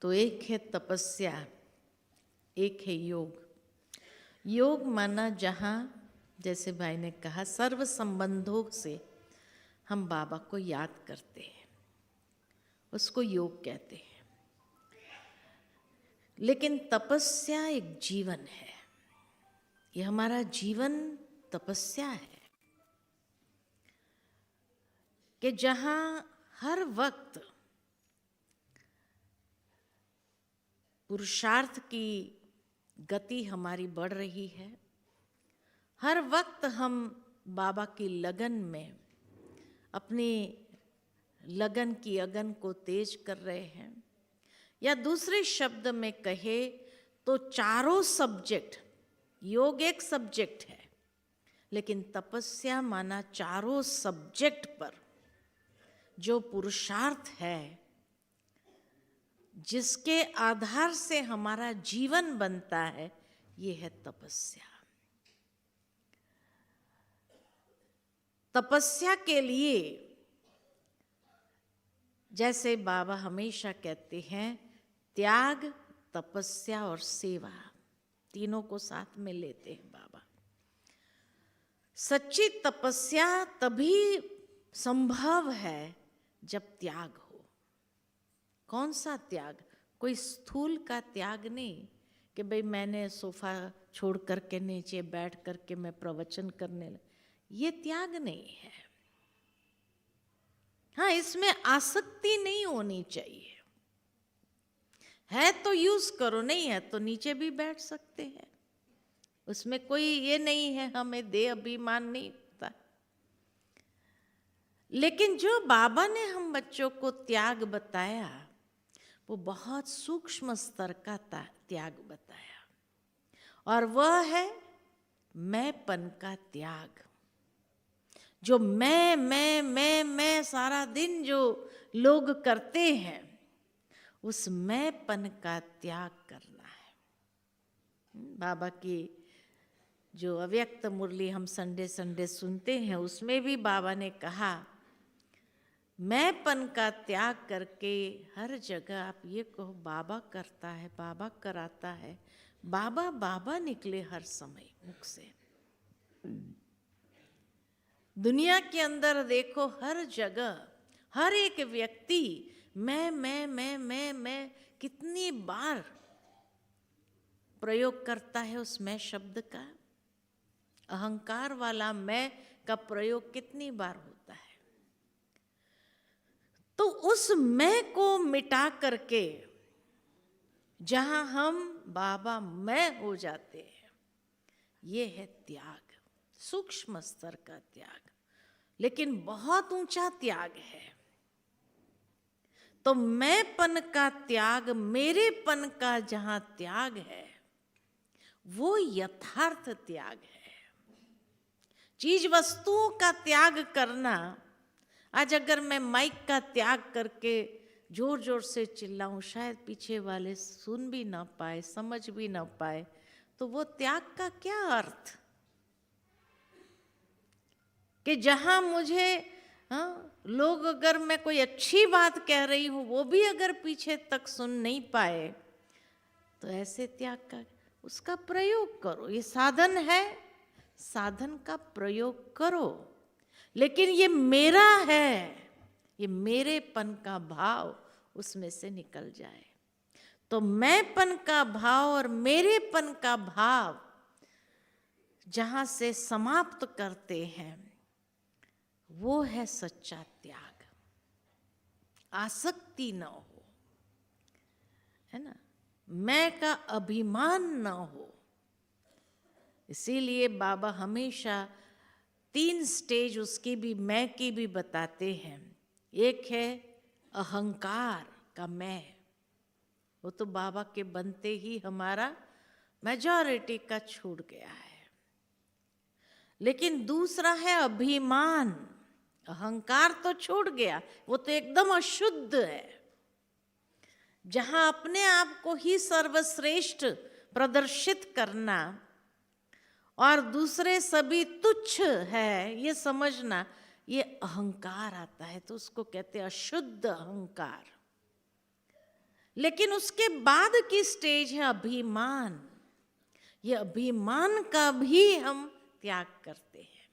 तो एक है तपस्या, एक है योग। योग माना जहाँ, जैसे भाई ने कहा, सर्व संबंधों से हम बाबा को याद करते हैं, उसको योग कहते हैं। लेकिन तपस्या एक जीवन है, ये हमारा जीवन तपस्या है कि जहाँ हर वक्त पुरुषार्थ की गति हमारी बढ़ रही है। हर वक्त हम बाबा की लगन में अपनी लगन की अगन को तेज कर रहे हैं, या दूसरे शब्द में कहे तो चारों सब्जेक्ट, योग एक सब्जेक्ट है लेकिन तपस्या माना चारों सब्जेक्ट पर जो पुरुषार्थ है, जिसके आधार से हमारा जीवन बनता है, ये है तपस्या। तपस्या के लिए जैसे बाबा हमेशा कहते हैं, त्याग, तपस्या और सेवा, तीनों को साथ में लेते हैं बाबा। सच्ची तपस्या तभी संभव है जब त्याग हो। कौन सा त्याग? कोई स्थूल का त्याग नहीं कि भाई मैंने सोफा छोड़ करके नीचे बैठ करके मैं प्रवचन करने लगा, ये त्याग नहीं है। हाँ, इसमें आसक्ति नहीं होनी चाहिए। है तो यूज करो, नहीं है तो नीचे भी बैठ सकते हैं, उसमें कोई ये नहीं है, हमें देह अभिमान नहीं होता। लेकिन जो बाबा ने हम बच्चों को त्याग बताया, वो बहुत सूक्ष्म स्तर का त्याग बताया, और वह है मैंपन का त्याग। जो मैं सारा दिन जो लोग करते हैं, उस मैंपन का त्याग करना है। बाबा की जो अव्यक्त मुरली हम संडे संडे सुनते हैं, उसमें भी बाबा ने कहा, मैंपन का त्याग करके हर जगह आप ये कहो बाबा करता है, बाबा कराता है, बाबा बाबा निकले हर समय मुख से। दुनिया के अंदर देखो, हर जगह हर एक व्यक्ति मैं कितनी बार प्रयोग करता है उस मैं शब्द का? अहंकार वाला मैं का प्रयोग कितनी बार होता है? तो उस मैं को मिटा करके जहां हम बाबा मैं हो जाते हैं, ये है त्याग, सूक्ष्म स्तर का त्याग, लेकिन बहुत ऊंचा त्याग है। तो मैंपन का त्याग, मेरेपन का जहां त्याग है, वो यथार्थ त्याग है। चीज वस्तुओं का त्याग करना, आज अगर मैं माइक का त्याग करके जोर जोर से चिल्लाऊं, शायद पीछे वाले सुन भी ना पाए, समझ भी ना पाए, तो वो त्याग का क्या अर्थ? कि जहां मुझे लोग, अगर मैं कोई अच्छी बात कह रही हूं वो भी अगर पीछे तक सुन नहीं पाए, तो ऐसे त्याग का उसका प्रयोग करो। ये साधन है, साधन का प्रयोग करो, लेकिन ये मेरा है, ये मेरेपन का भाव उसमें से निकल जाए। तो मैंपन का भाव और मेरेपन का भाव जहां से समाप्त करते हैं, वो है सच्चा त्याग। आसक्ति न हो, है ना, मैं का अभिमान न हो। इसीलिए बाबा हमेशा 3 स्टेज उसकी भी, मैं की भी बताते हैं। एक है अहंकार का मैं, वो तो बाबा के बनते ही हमारा मेजॉरिटी का छूट गया है। लेकिन दूसरा है अभिमान। अहंकार तो छूट गया, वो तो एकदम अशुद्ध है, जहां अपने आप को ही सर्वश्रेष्ठ प्रदर्शित करना और दूसरे सभी तुच्छ है ये समझना, ये अहंकार आता है, तो उसको कहते हैं अशुद्ध अहंकार। लेकिन उसके बाद की स्टेज है अभिमान। ये अभिमान का भी हम त्याग करते हैं,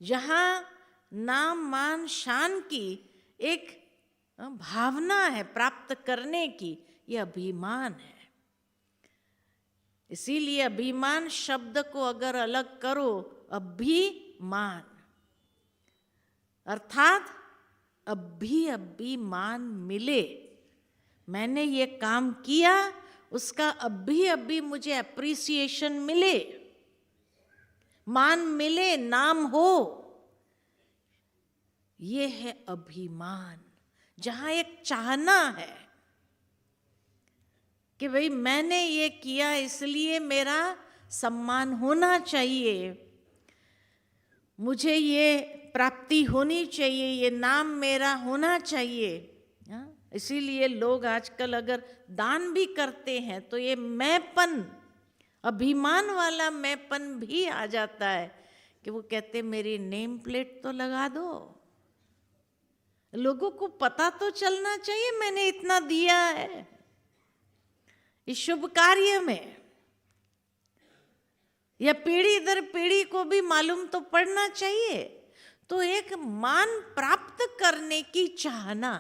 जहां नाम मान शान की एक भावना है प्राप्त करने की, ये अभिमान है। इसीलिए अभिमान शब्द को अगर अलग करो, अभिमान अर्थात अभिमान मिले, मैंने ये काम किया, उसका अभी मुझे अप्रिसिएशन मिले, मान मिले, नाम हो, ये है अभिमान। जहां एक चाहना है कि भाई मैंने ये किया इसलिए मेरा सम्मान होना चाहिए, मुझे ये प्राप्ति होनी चाहिए, ये नाम मेरा होना चाहिए। इसीलिए लोग आजकल अगर दान भी करते हैं तो ये मैंपन, अभिमान वाला मैंपन भी आ जाता है कि वो कहते मेरी नेम प्लेट तो लगा दो, लोगों को पता तो चलना चाहिए मैंने इतना दिया है इस शुभ कार्य में, या पीढ़ी दर पीढ़ी को भी मालूम तो पड़ना चाहिए। तो एक मान प्राप्त करने की चाहना,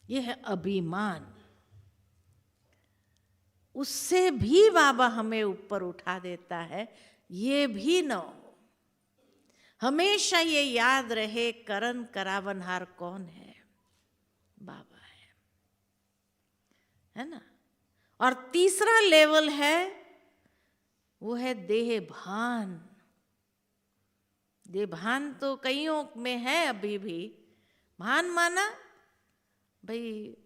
यह है अभिमान। उससे भी बाबा हमें ऊपर उठा देता है, ये भी न हो। हमेशा ये याद रहे, करन करावनहार कौन है? बाबा है ना। और तीसरा लेवल है, वो है देह भान। देह भान तो कईयों में है अभी भी। भान माना भाई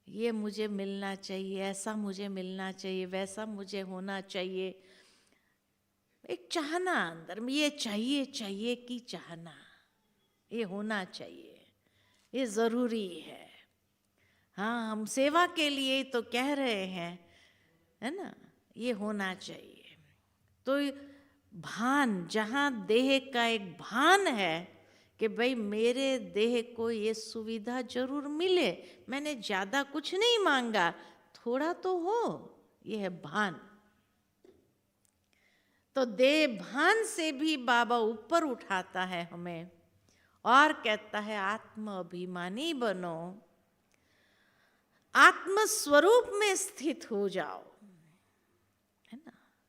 ये मुझे मिलना चाहिए, ऐसा मुझे मिलना चाहिए, वैसा मुझे होना चाहिए, एक चाहना अंदर में, ये चाहिए चाहिए की चाहना, ये होना चाहिए, ये जरूरी है। हाँ, हम सेवा के लिए तो कह रहे हैं, है ना, ये होना चाहिए। तो भान, जहाँ देह का एक भान है कि भाई मेरे देह को ये सुविधा जरूर मिले, मैंने ज्यादा कुछ नहीं मांगा, थोड़ा तो हो, ये है भान। तो देह भान से भी बाबा ऊपर उठाता है हमें और कहता है आत्म अभिमानी बनो, आत्म स्वरूप में स्थित हो जाओ।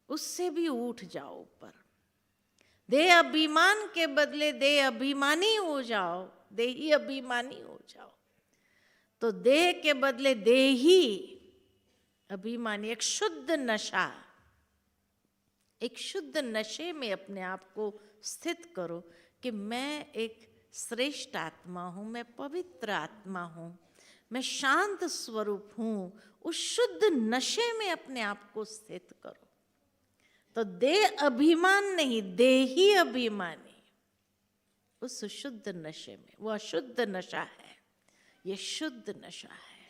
उससे भी उठ जाओ ऊपर। देह अभिमान के बदले देह अभिमानी हो जाओ, देही अभिमानी हो जाओ। तो देह के बदले देही अभिमानी, एक शुद्ध नशा, एक शुद्ध नशे में अपने आप को स्थित करो कि मैं एक श्रेष्ठ आत्मा हूं, मैं पवित्र आत्मा हूं, मैं शांत स्वरूप हूं। उस शुद्ध नशे में अपने आप को स्थित करो। तो देह अभिमान नहीं, देही अभिमानी, उस शुद्ध नशे में। वो अशुद्ध नशा है, ये शुद्ध नशा है।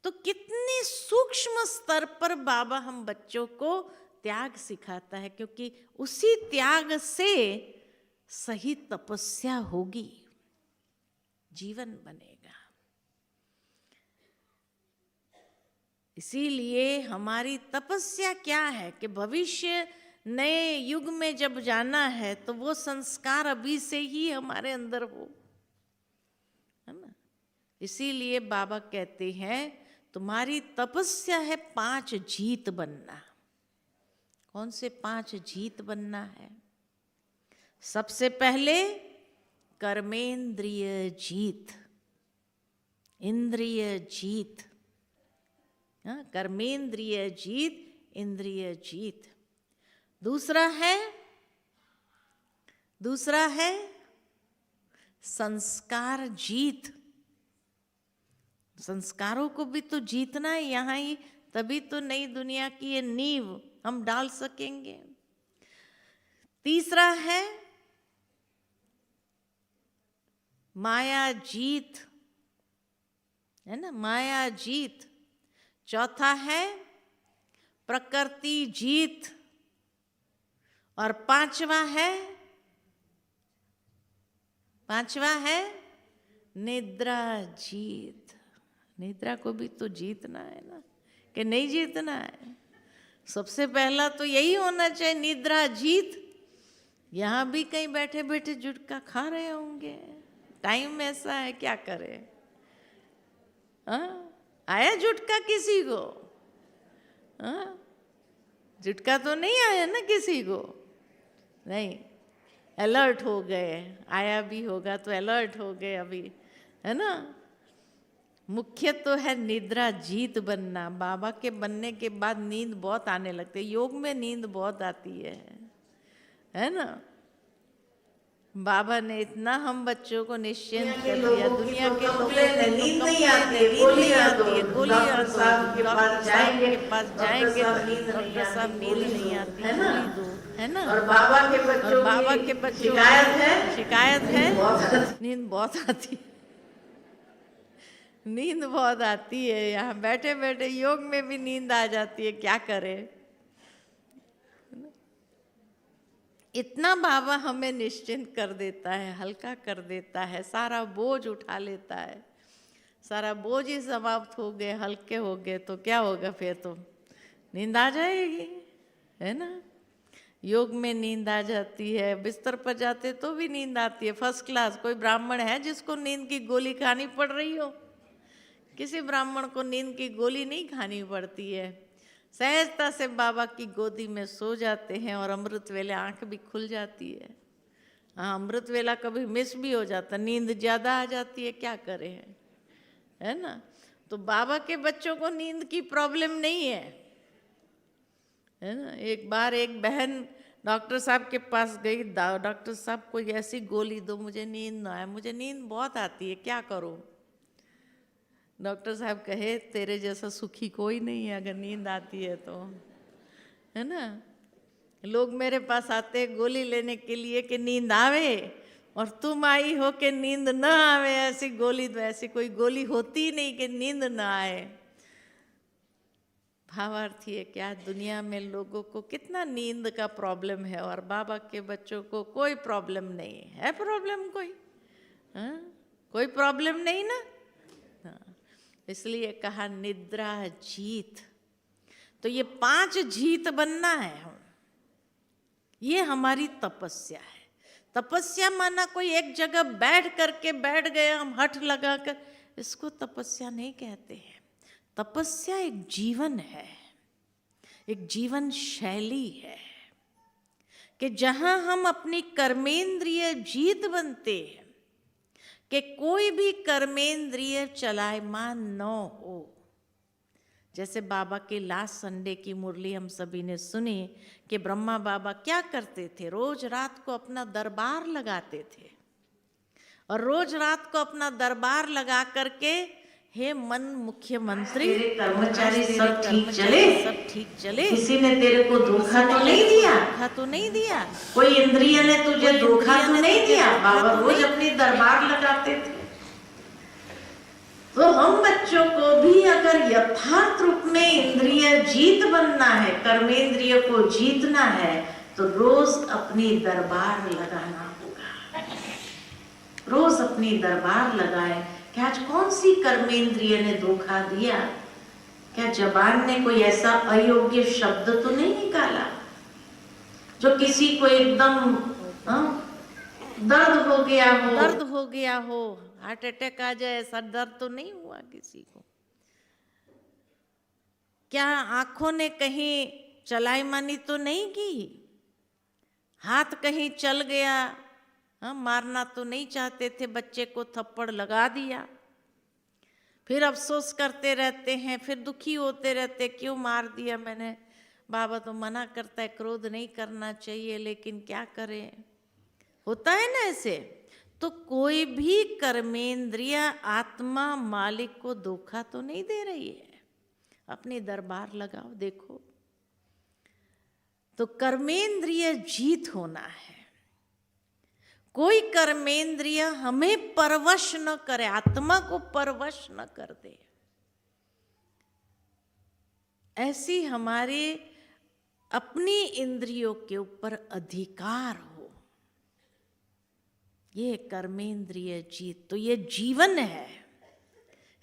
तो कितने सूक्ष्म स्तर पर बाबा हम बच्चों को त्याग सिखाता है, क्योंकि उसी त्याग से सही तपस्या होगी, जीवन बनेगा। इसीलिए हमारी तपस्या क्या है कि भविष्य नए युग में जब जाना है तो वो संस्कार अभी से ही हमारे अंदर हो, है ना। इसीलिए बाबा कहते हैं तुम्हारी तपस्या है 5 जीत बनना। कौन से 5 जीत बनना है? सबसे पहले कर्मेंद्रिय जीत, इंद्रिय जीत। कर्मेंद्रिय जीत, इंद्रिय जीत। दूसरा है संस्कार जीत। संस्कारों को भी तो जीतना है यहाँ ही, तभी तो नई दुनिया की ये नींव हम डाल सकेंगे। तीसरा है माया जीत, है ना, माया जीत। चौथा है प्रकृति जीत, और पांचवा है निद्रा जीत। निद्रा को भी तो जीतना है ना, कि नहीं जीतना है? सबसे पहला तो यही होना चाहिए, निद्रा जीत। यहाँ भी कहीं बैठे बैठे जुटका खा रहे होंगे, टाइम ऐसा है, क्या करें? आया जुटका किसी को? जुटका तो नहीं आया ना किसी को, नहीं। अलर्ट हो गए, आया भी होगा तो अलर्ट हो गए अभी, है ना। मुख्य तो है निद्रा जीत बनना। बाबा के बनने के बाद नींद बहुत आने लगती है, योग में नींद बहुत आती है ना। बाबा ने इतना हम बच्चों को निश्चिंत कर दिया। दुनिया के लोगों को नींद नहीं आती है, गोलियां आती है, डॉक्टर साहब के पास जाएंगे डॉक्टर साहब नींद नहीं आती, गोली दो, है ना। और बाबा के बच्चों शिकायत है नींद बहुत आती है, नींद बहुत आती है। यहाँ बैठे बैठे योग में भी नींद आ जाती है, क्या करें? इतना बाबा हमें निश्चिंत कर देता है, हल्का कर देता है, सारा बोझ उठा लेता है। सारा बोझ ही समाप्त हो गए, हल्के हो गए तो क्या होगा? फिर तो नींद आ जाएगी, है ना। योग में नींद आ जाती है, बिस्तर पर जाते तो भी नींद आती है, फर्स्ट क्लास। कोई ब्राह्मण है जिसको नींद की गोली खानी पड़ रही हो? किसी ब्राह्मण को नींद की गोली नहीं खानी पड़ती है। सहजता से बाबा की गोदी में सो जाते हैं और अमृत वेले आंख भी खुल जाती है। हाँ, अमृत वेला कभी मिस भी हो जाता, नींद ज़्यादा आ जाती है, क्या करें, है ना। तो बाबा के बच्चों को नींद की प्रॉब्लम नहीं है ना। एक बार एक बहन डॉक्टर साहब के पास गई, डॉक्टर साहब कोई ऐसी गोली दो, मुझे नींद ना आए, मुझे नींद बहुत आती है, क्या करूँ? डॉक्टर साहब कहे तेरे जैसा सुखी कोई नहीं है अगर नींद आती है तो, है ना। लोग मेरे पास आते हैं गोली लेने के लिए कि नींद आवे, और तुम आई हो कि नींद न आवे। ऐसी गोली तो ऐसी कोई गोली होती नहीं कि नींद न आए। भावार्थी है क्या, दुनिया में लोगों को कितना नींद का प्रॉब्लम है, और बाबा के बच्चों को कोई प्रॉब्लम नहीं है। प्रॉब्लम कोई? हाँ, कोई प्रॉब्लम नहीं ना। इसलिए कहा निद्रा जीत। तो ये 5 जीत बनना है हम, ये हमारी तपस्या है। तपस्या माना कोई एक जगह बैठ गए हम हठ लगाकर, इसको तपस्या नहीं कहते हैं। तपस्या एक जीवन है, एक जीवन शैली है कि जहां हम अपनी कर्मेंद्रिय जीत बनते हैं, कि कोई भी कर्मेंद्रिय चलायमान न हो। जैसे बाबा के लास्ट संडे की मुरली हम सभी ने सुनी कि ब्रह्मा बाबा क्या करते थे, रोज रात को अपना दरबार लगाते थे और रोज रात को अपना दरबार लगा करके, हे मन मुख्यमंत्री, कर्मचारी सब ठीक चले, किसी ने तेरे को धोखा तो नहीं दिया, कोई इंद्रिय ने तुझे धोखा तो नहीं दिया। बाबा रोज अपनी दरबार लगाते थे। तो हम बच्चों को भी अगर यथार्थ रूप में इंद्रिय जीत बनना है, कर्मेंद्रिय को जीतना है, तो रोज अपनी दरबार लगाना होगा। रोज अपनी दरबार लगाए कि आज कौन सी कर्मेंद्रिय ने धोखा दिया, क्या जबान ने कोई ऐसा अयोग्य शब्द तो नहीं निकाला जो किसी को एकदम दर्द हो गया हो, हार्ट अटैक आ जाए, ऐसा दर्द तो नहीं हुआ किसी को। क्या आंखों ने कहीं चलाईमानी तो नहीं की, हाथ कहीं चल गया, मारना तो नहीं चाहते थे, बच्चे को थप्पड़ लगा दिया, फिर अफसोस करते रहते हैं, फिर दुखी होते रहते, क्यों मार दिया मैंने। बाबा तो मना करता है क्रोध नहीं करना चाहिए, लेकिन क्या करें, होता है ना ऐसे। तो कोई भी कर्मेंद्रिय आत्मा मालिक को धोखा तो नहीं दे रही है। अपनी दरबार लगाओ, देखो। तो कर्मेंद्रिय जीत होना है। कोई कर्मेंद्रिय हमें परवश न करे, आत्मा को परवश न कर दे, ऐसी हमारे अपनी इंद्रियों के ऊपर अधिकार हो, ये कर्मेंद्रिय जीत। तो ये जीवन है,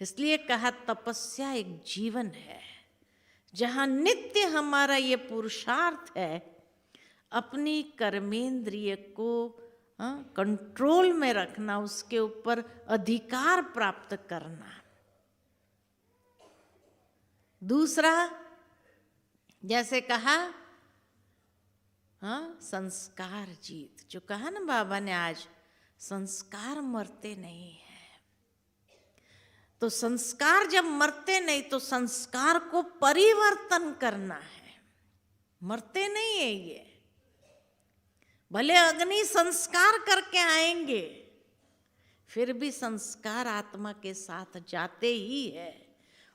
इसलिए कहा तपस्या एक जीवन है, जहां नित्य हमारा ये पुरुषार्थ है अपनी कर्मेंद्रिय को कंट्रोल में रखना, उसके ऊपर अधिकार प्राप्त करना। दूसरा, जैसे कहा संस्कार जीत, जो कहा ना बाबा ने आज, संस्कार मरते नहीं है। तो संस्कार जब मरते नहीं, तो संस्कार को परिवर्तन करना है, मरते नहीं है ये। भले अग्नि संस्कार करके आएंगे, फिर भी संस्कार आत्मा के साथ जाते ही है,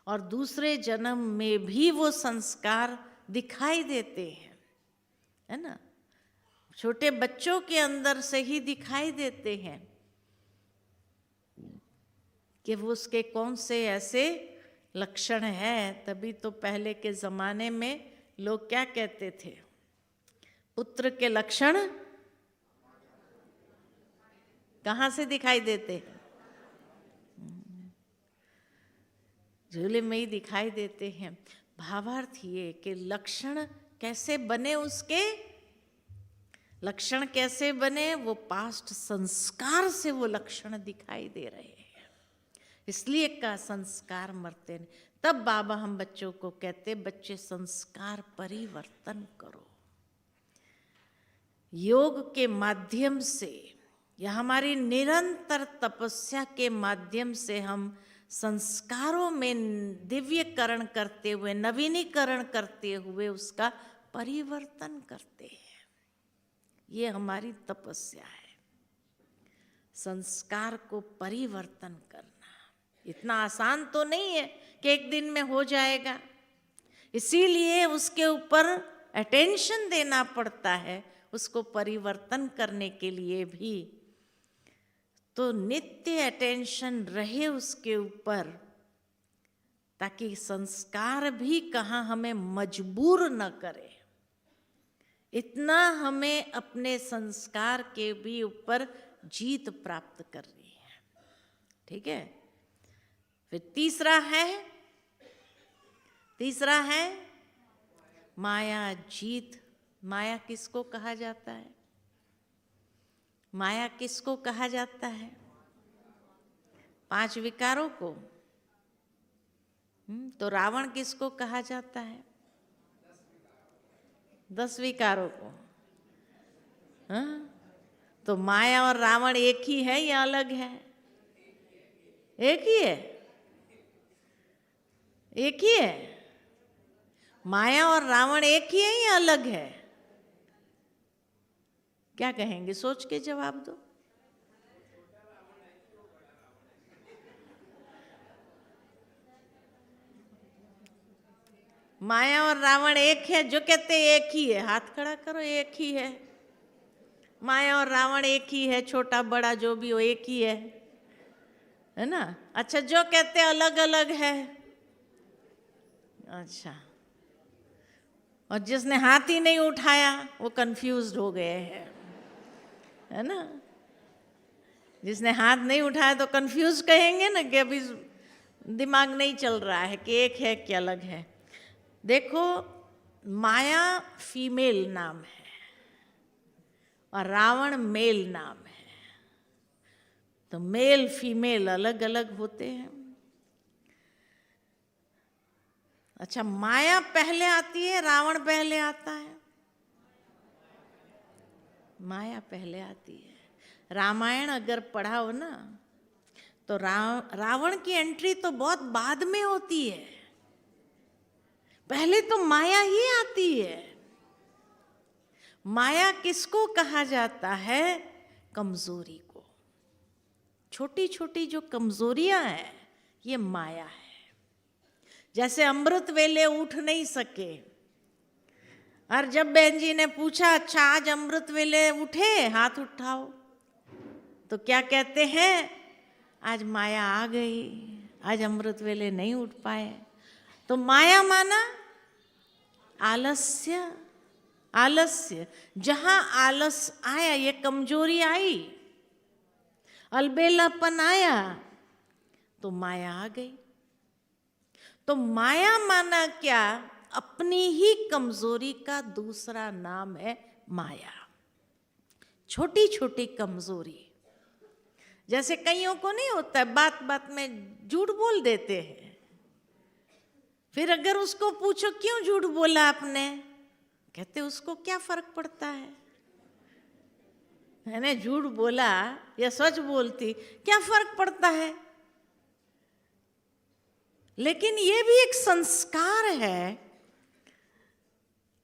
और दूसरे जन्म में भी वो संस्कार दिखाई देते हैं, है ना। छोटे बच्चों के अंदर से ही दिखाई देते हैं कि वो उसके कौन से ऐसे लक्षण हैं। तभी तो पहले के जमाने में लोग क्या कहते थे, पुत्र के लक्षण कहाँ से दिखाई देते हैं, झूले में ही दिखाई देते हैं। भावार्थ ये कि लक्षण कैसे बने, उसके लक्षण कैसे बने, वो पास्ट संस्कार से वो लक्षण दिखाई दे रहे हैं, इसलिए का संस्कार मरते नहीं। तब बाबा हम बच्चों को कहते, बच्चे संस्कार परिवर्तन करो। योग के माध्यम से या हमारी निरंतर तपस्या के माध्यम से हम संस्कारों में दिव्यकरण करते हुए, नवीनीकरण करते हुए उसका परिवर्तन करते हैं। ये हमारी तपस्या है, संस्कार को परिवर्तन करना। इतना आसान तो नहीं है कि एक दिन में हो जाएगा, इसीलिए उसके ऊपर अटेंशन देना पड़ता है, उसको परिवर्तन करने के लिए भी। तो नित्य अटेंशन रहे उसके ऊपर, ताकि संस्कार भी कहाँ हमें मजबूर न करे। इतना हमें अपने संस्कार के भी ऊपर जीत प्राप्त करनी है, ठीक है। फिर तीसरा है माया जीत। माया किसको कहा जाता है, माया किसको कहा जाता है, 5 विकारों को। तो रावण किसको कहा जाता है, 10 विकारों को। हाँ? तो माया और रावण एक ही है या अलग है? एक ही है, एक ही है। माया और रावण एक ही है या अलग है? क्या कहेंगे? सोच के जवाब दो। माया और रावण एक है? जो कहते एक ही है हाथ खड़ा करो। एक ही है। माया और रावण एक ही है, छोटा बड़ा जो भी हो एक ही है ना? अच्छा, जो कहते अलग अलग है, अच्छा, और जिसने हाथ ही नहीं उठाया वो कंफ्यूज्ड हो गए हैं, है ना? जिसने हाथ नहीं उठाया तो कंफ्यूज कहेंगे ना कि अभी दिमाग नहीं चल रहा है कि एक है कि अलग है। देखो, माया फीमेल नाम है और रावण मेल नाम है। तो मेल फीमेल अलग अलग होते हैं। अच्छा, माया पहले आती है, रावण पहले आता है? माया पहले आती है। रामायण अगर पढ़ा हो ना तो रावण की एंट्री तो बहुत बाद में होती है। पहले तो माया ही आती है। माया किसको कहा जाता है? कमजोरी को। छोटी छोटी जो कमजोरियां हैं ये माया है। जैसे अमृत वेले उठ नहीं सके, और जब बहन जी ने पूछा अच्छा आज अमृत वेले उठे, हाथ उठाओ, तो क्या कहते हैं? आज माया आ गई, आज अमृत वेले नहीं उठ पाए। तो माया माना आलस्य। आलस्य, जहां आलस आया, ये कमजोरी आई, अलबेलापन आया, तो माया आ गई। तो माया माना क्या? अपनी ही कमजोरी का दूसरा नाम है माया। छोटी छोटी कमजोरी, जैसे कईयों को नहीं होता है, बात बात में झूठ बोल देते हैं। फिर अगर उसको पूछो क्यों झूठ बोला आपने, कहते उसको क्या फर्क पड़ता है? मैंने झूठ बोला या सच बोलती, क्या फर्क पड़ता है? लेकिन ये भी एक संस्कार है,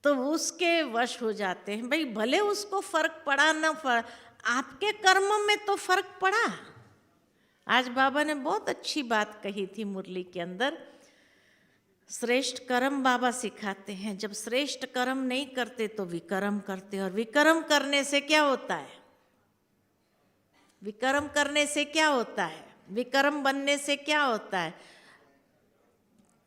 तो उसके वश हो जाते हैं। भाई भले उसको फर्क पड़ा ना पड़ा, आपके कर्म में तो फर्क पड़ा। आज बाबा ने बहुत अच्छी बात कही थी मुरली के अंदर। श्रेष्ठ कर्म बाबा सिखाते हैं, जब श्रेष्ठ कर्म नहीं करते तो विकर्म करते, और विकर्म करने से क्या होता है? विकर्म करने से क्या होता है? विकर्म बनने से क्या होता है?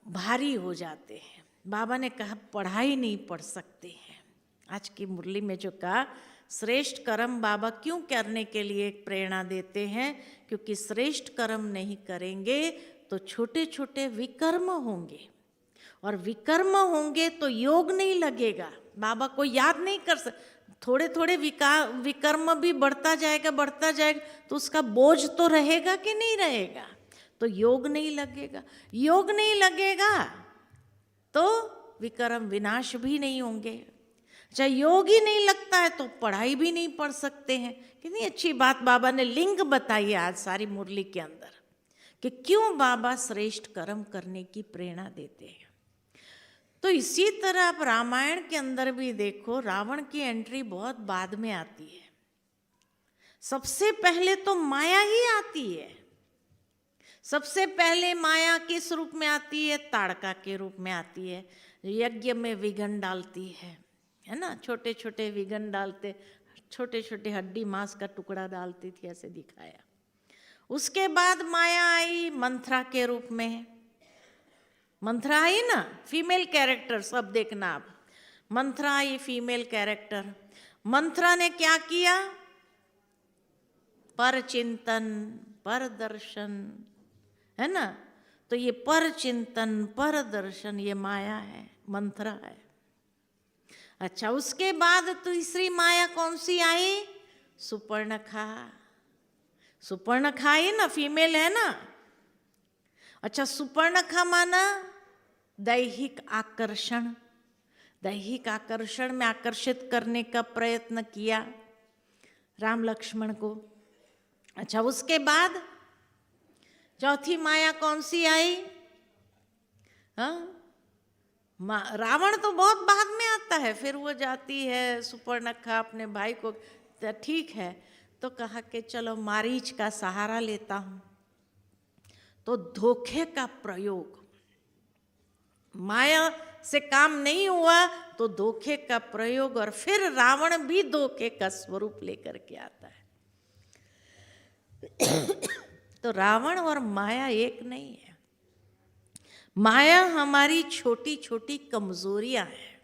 भारी हो जाते हैं। बाबा ने कहा पढ़ाई नहीं पढ़ सकते हैं। आज की मुरली में जो कहा, श्रेष्ठ कर्म बाबा क्यों करने के लिए प्रेरणा देते हैं? क्योंकि श्रेष्ठ कर्म नहीं करेंगे तो छोटे छोटे विकर्म होंगे, और विकर्म होंगे तो योग नहीं लगेगा, बाबा को याद नहीं कर सकते। थोड़े थोड़े विकर्म भी बढ़ता जाएगा तो उसका बोझ तो रहेगा कि नहीं रहेगा? तो योग नहीं लगेगा। योग नहीं लगेगा तो विकर्म विनाश भी नहीं होंगे। चाहे योग ही नहीं लगता है तो पढ़ाई भी नहीं पढ़ सकते हैं। कितनी अच्छी बात बाबा ने लिंग बताई आज सारी मुरली के अंदर, कि क्यों बाबा श्रेष्ठ कर्म करने की प्रेरणा देते हैं। तो इसी तरह आप रामायण के अंदर भी देखो, रावण की एंट्री बहुत बाद में आती है। सबसे पहले तो माया ही आती है। सबसे पहले माया किस रूप में आती है? ताड़का के रूप में आती है। यज्ञ में विघन डालती है ना? छोटे छोटे विघन डालते, छोटे छोटे हड्डी मांस का टुकड़ा डालती थी, ऐसे दिखाया। उसके बाद माया आई मंथरा के रूप में। मंथरा आई ना, फीमेल कैरेक्टर, सब देखना आप। मंथरा आई फीमेल कैरेक्टर। मंथरा ने क्या किया? पर चिंतन, पर दर्शन, है ना? तो ये पर चिंतन, पर दर्शन, ये माया है, मंथरा है। अच्छा, उसके बाद तीसरी माया कौन सी आई? सुपर्णखा। सुपर्णखा आई ना, फीमेल है ना? अच्छा, सुपर्णखा माना दैहिक आकर्षण। दैहिक आकर्षण में आकर्षित करने का प्रयत्न किया राम लक्ष्मण को। अच्छा, उसके बाद चौथी माया कौन सी आई? हाँ, रावण तो बहुत बाद में आता है, फिर वो जाती है सुपर्णखा अपने भाई को, तो ठीक है, तो कहा कि चलो मारीच का सहारा लेता हूं। तो धोखे का प्रयोग, माया से काम नहीं हुआ तो धोखे का प्रयोग, और फिर रावण भी धोखे का स्वरूप लेकर के आता है। तो रावण और माया एक नहीं है। माया हमारी छोटी छोटी कमजोरियां हैं।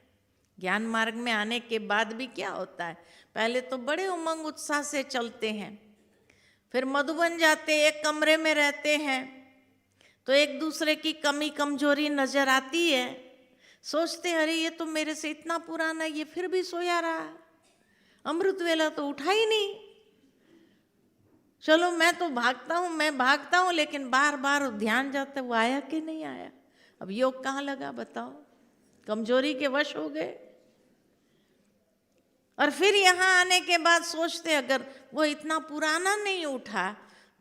ज्ञान मार्ग में आने के बाद भी क्या होता है, पहले तो बड़े उमंग उत्साह से चलते हैं, फिर मधुबन जाते, एक कमरे में रहते हैं, तो एक दूसरे की कमी कमजोरी नजर आती है, सोचते अरे ये तो मेरे से इतना पुराना, ये फिर भी सोया रहा, अमृत वेला तो उठा ही नहीं, चलो मैं तो भागता हूँ, लेकिन बार बार ध्यान जाता है वो आया कि नहीं आया। अब योग कहाँ लगा बताओ, कमजोरी के वश हो गए। और फिर यहाँ आने के बाद सोचते अगर वो इतना पुराना नहीं उठा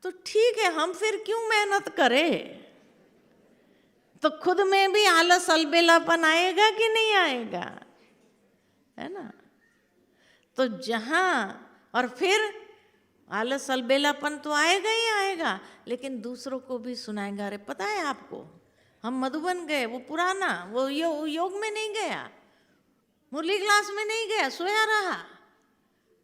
तो ठीक है, हम फिर क्यों मेहनत करें। तो खुद में भी आलस अलबेलापन आएगा कि नहीं आएगा, है ना। तो जहाँ, और फिर आलस अलबेलापन तो आएगा ही आएगा, लेकिन दूसरों को भी सुनाएगा, अरे पता है आपको हम मधुबन गए, वो पुराना, वो योग में नहीं गया, मुरली क्लास में नहीं गया, सोया रहा,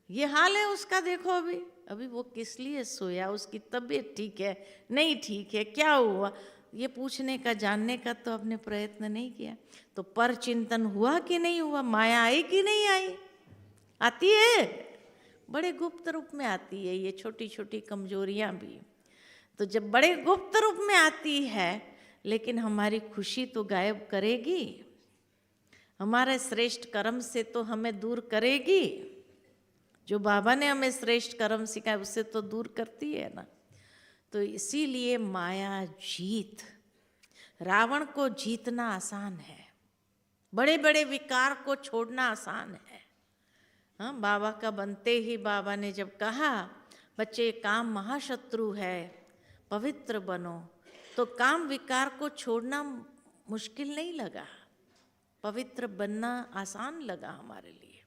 ये हाल है उसका, देखो अभी वो किस लिए सोया, उसकी तबीयत ठीक है नहीं ठीक है, क्या हुआ, ये पूछने का जानने का तो आपने प्रयत्न नहीं किया। तो पर चिंतन हुआ कि नहीं हुआ, माया आई कि नहीं आई, आती है, बड़े गुप्त रूप में आती है ये छोटी छोटी कमजोरियां भी। तो जब बड़े गुप्त रूप में आती है, लेकिन हमारी खुशी तो गायब करेगी, हमारे श्रेष्ठ कर्म से तो हमें दूर करेगी, जो बाबा ने हमें श्रेष्ठ कर्म सिखाया उससे तो दूर करती है ना। तो इसीलिए माया जीत, रावण को जीतना आसान है, बड़े बड़े विकार को छोड़ना आसान है। हाँ, बाबा का बनते ही बाबा ने जब कहा बच्चे काम महाशत्रु है, पवित्र बनो, तो काम विकार को छोड़ना मुश्किल नहीं लगा, पवित्र बनना आसान लगा हमारे लिए।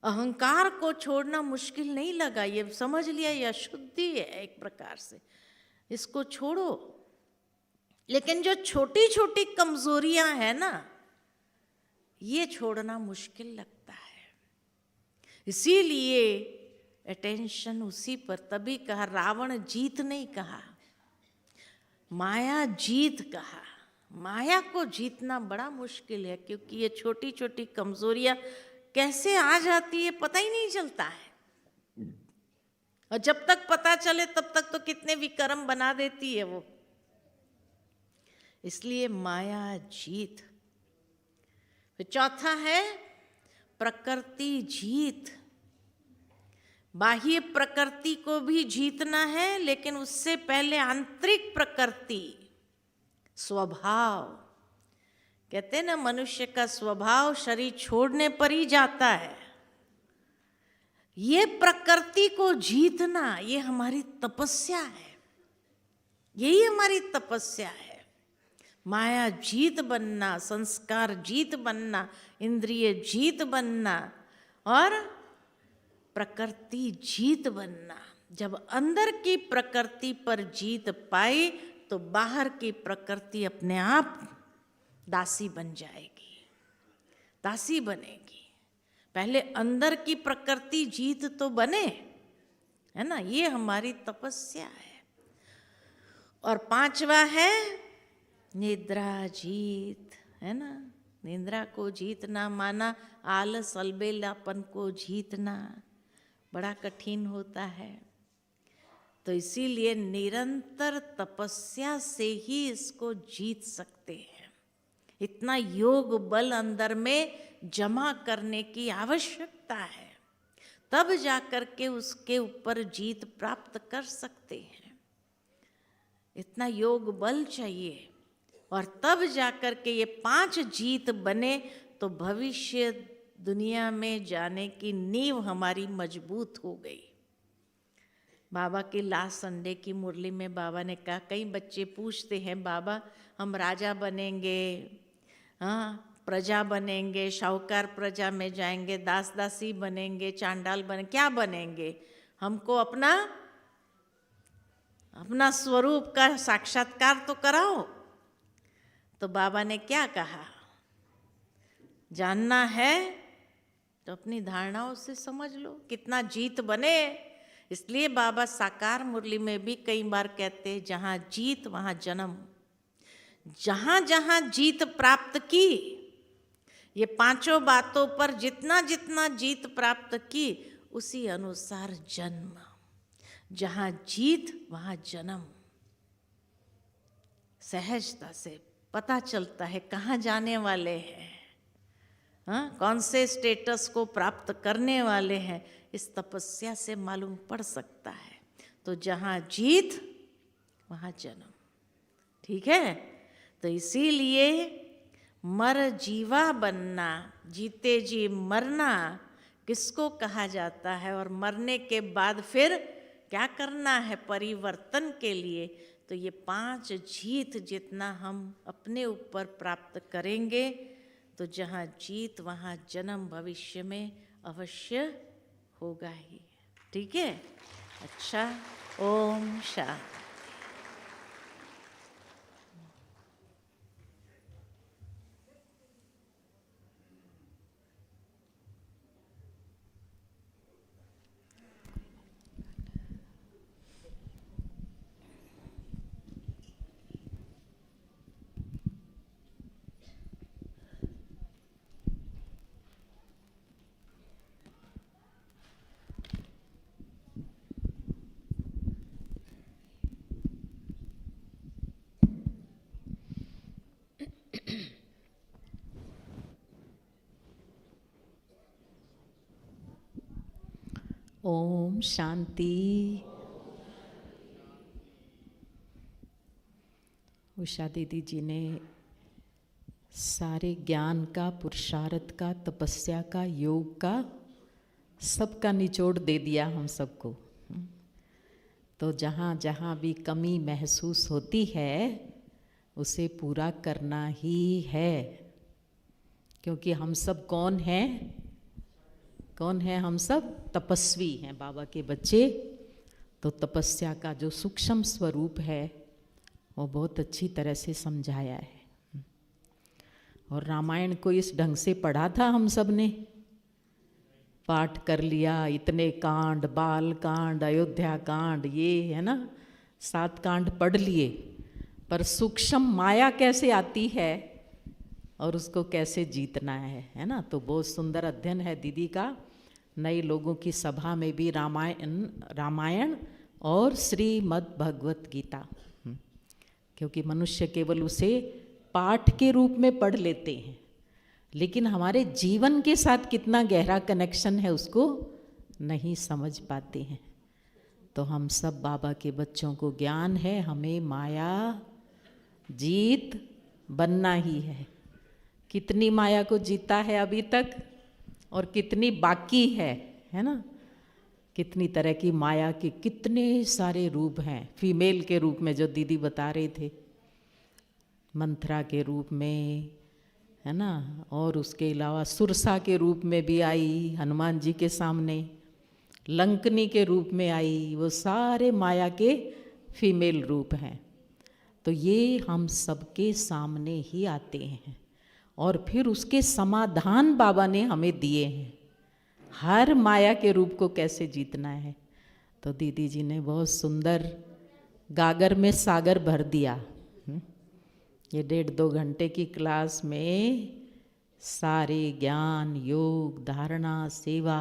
अहंकार को छोड़ना मुश्किल नहीं लगा, ये समझ लिया ये अशुद्धि है एक प्रकार से, इसको छोड़ो। लेकिन जो छोटी छोटी कमजोरियां हैं ना, ये छोड़ना मुश्किल लगता है। इसीलिए अटेंशन उसी पर, तभी कहा रावण जीत नहीं कहा, माया जीत कहा। माया को जीतना बड़ा मुश्किल है, क्योंकि ये छोटी छोटी कमजोरियां कैसे आ जाती है पता ही नहीं चलता है, और जब तक पता चले तब तक तो कितने विक्रम बना देती है वो। इसलिए माया जीत। फिर चौथा है प्रकृति जीत। बाह्य प्रकृति को भी जीतना है, लेकिन उससे पहले आंतरिक प्रकृति, स्वभाव। कहते हैं ना मनुष्य का स्वभाव शरीर छोड़ने पर ही जाता है। ये प्रकृति को जीतना, ये हमारी तपस्या है, यही हमारी तपस्या है। माया जीत बनना, संस्कार जीत बनना, इंद्रिय जीत बनना और प्रकृति जीत बनना। जब अंदर की प्रकृति पर जीत पाई तो बाहर की प्रकृति अपने आप दासी बन जाएगी, दासी बनेगी। पहले अंदर की प्रकृति जीत तो बने, है ना, ये हमारी तपस्या है। और पांचवा है निद्रा जीत, है ना। निद्रा को जीतना माना आलस अलबेलापन को जीतना बड़ा कठिन होता है। तो इसीलिए निरंतर तपस्या से ही इसको जीत सकते हैं। इतना योग बल अंदर में जमा करने की आवश्यकता है, तब जाकर के उसके ऊपर जीत प्राप्त कर सकते हैं। इतना योग बल चाहिए, और तब जाकर के ये 5 जीत बने तो भविष्य दुनिया में जाने की नींव हमारी मजबूत हो गई। बाबा की लास्ट संडे की मुरली में बाबा ने कहा, कई बच्चे पूछते हैं बाबा हम राजा बनेंगे, हाँ प्रजा बनेंगे, शाहूकार प्रजा में जाएंगे, दास दासी बनेंगे, चांडाल बनेंगे, क्या बनेंगे? हमको अपना स्वरूप का साक्षात्कार तो कराओ। तो बाबा ने क्या कहा, जानना है तो अपनी धारणाओं से समझ लो कितना जीत बने। इसलिए बाबा साकार मुरली में भी कई बार कहते हैं, जहाँ जीत वहाँ जन्म। जहाँ जहाँ जीत प्राप्त की, ये पांचों बातों पर जितना जितना जीत प्राप्त की उसी अनुसार जन्म। जहाँ जीत वहाँ जन्म। सहजता से पता चलता है कहाँ जाने वाले हैं, हाँ कौन से स्टेटस को प्राप्त करने वाले हैं, इस तपस्या से मालूम पड़ सकता है। तो जहाँ जीत वहाँ जन्म, ठीक है। तो इसीलिए मर जीवा बनना, जीते जी मरना किसको कहा जाता है, और मरने के बाद फिर क्या करना है परिवर्तन के लिए। तो ये 5 जीत जितना हम अपने ऊपर प्राप्त करेंगे, तो जहाँ जीत वहाँ जन्म भविष्य में अवश्य होगा ही, ठीक है। अच्छा, ओम शांति। ओम शांति। उषा दीदी जी ने सारे ज्ञान का, पुरुषार्थ का, तपस्या का, योग का, सबका निचोड़ दे दिया हम सबको। तो जहाँ जहाँ भी कमी महसूस होती है उसे पूरा करना ही है, क्योंकि हम सब कौन हैं? कौन है? हम सब तपस्वी हैं, बाबा के बच्चे। तो तपस्या का जो सूक्ष्म स्वरूप है वो बहुत अच्छी तरह से समझाया है। और रामायण को इस ढंग से पढ़ा था हम सब ने, पाठ कर लिया, इतने कांड, बाल कांड, अयोध्या कांड, ये है ना 7 कांड पढ़ लिए, पर सूक्ष्म माया कैसे आती है और उसको कैसे जीतना है ना। तो बहुत सुंदर अध्ययन है दीदी का। नए लोगों की सभा में भी रामायण और श्रीमद् भगवत गीता, क्योंकि मनुष्य केवल उसे पाठ के रूप में पढ़ लेते हैं, लेकिन हमारे जीवन के साथ कितना गहरा कनेक्शन है उसको नहीं समझ पाते हैं। तो हम सब बाबा के बच्चों को ज्ञान है, हमें माया जीत बनना ही है। कितनी माया को जीता है अभी तक और कितनी बाकी है ना। कितनी तरह की माया के कितने सारे रूप हैं। फीमेल के रूप में जो दीदी बता रहे थे, मंथरा के रूप में, है ना, और उसके अलावा सुरसा के रूप में भी आई हनुमान जी के सामने, लंकनी के रूप में आई, वो सारे माया के फीमेल रूप हैं। तो ये हम सबके सामने ही आते हैं और फिर उसके समाधान बाबा ने हमें दिए हैं, हर माया के रूप को कैसे जीतना है। तो दीदी जी ने बहुत सुंदर गागर में सागर भर दिया। ये 1.5-2 घंटे की क्लास में सारे ज्ञान, योग, धारणा, सेवा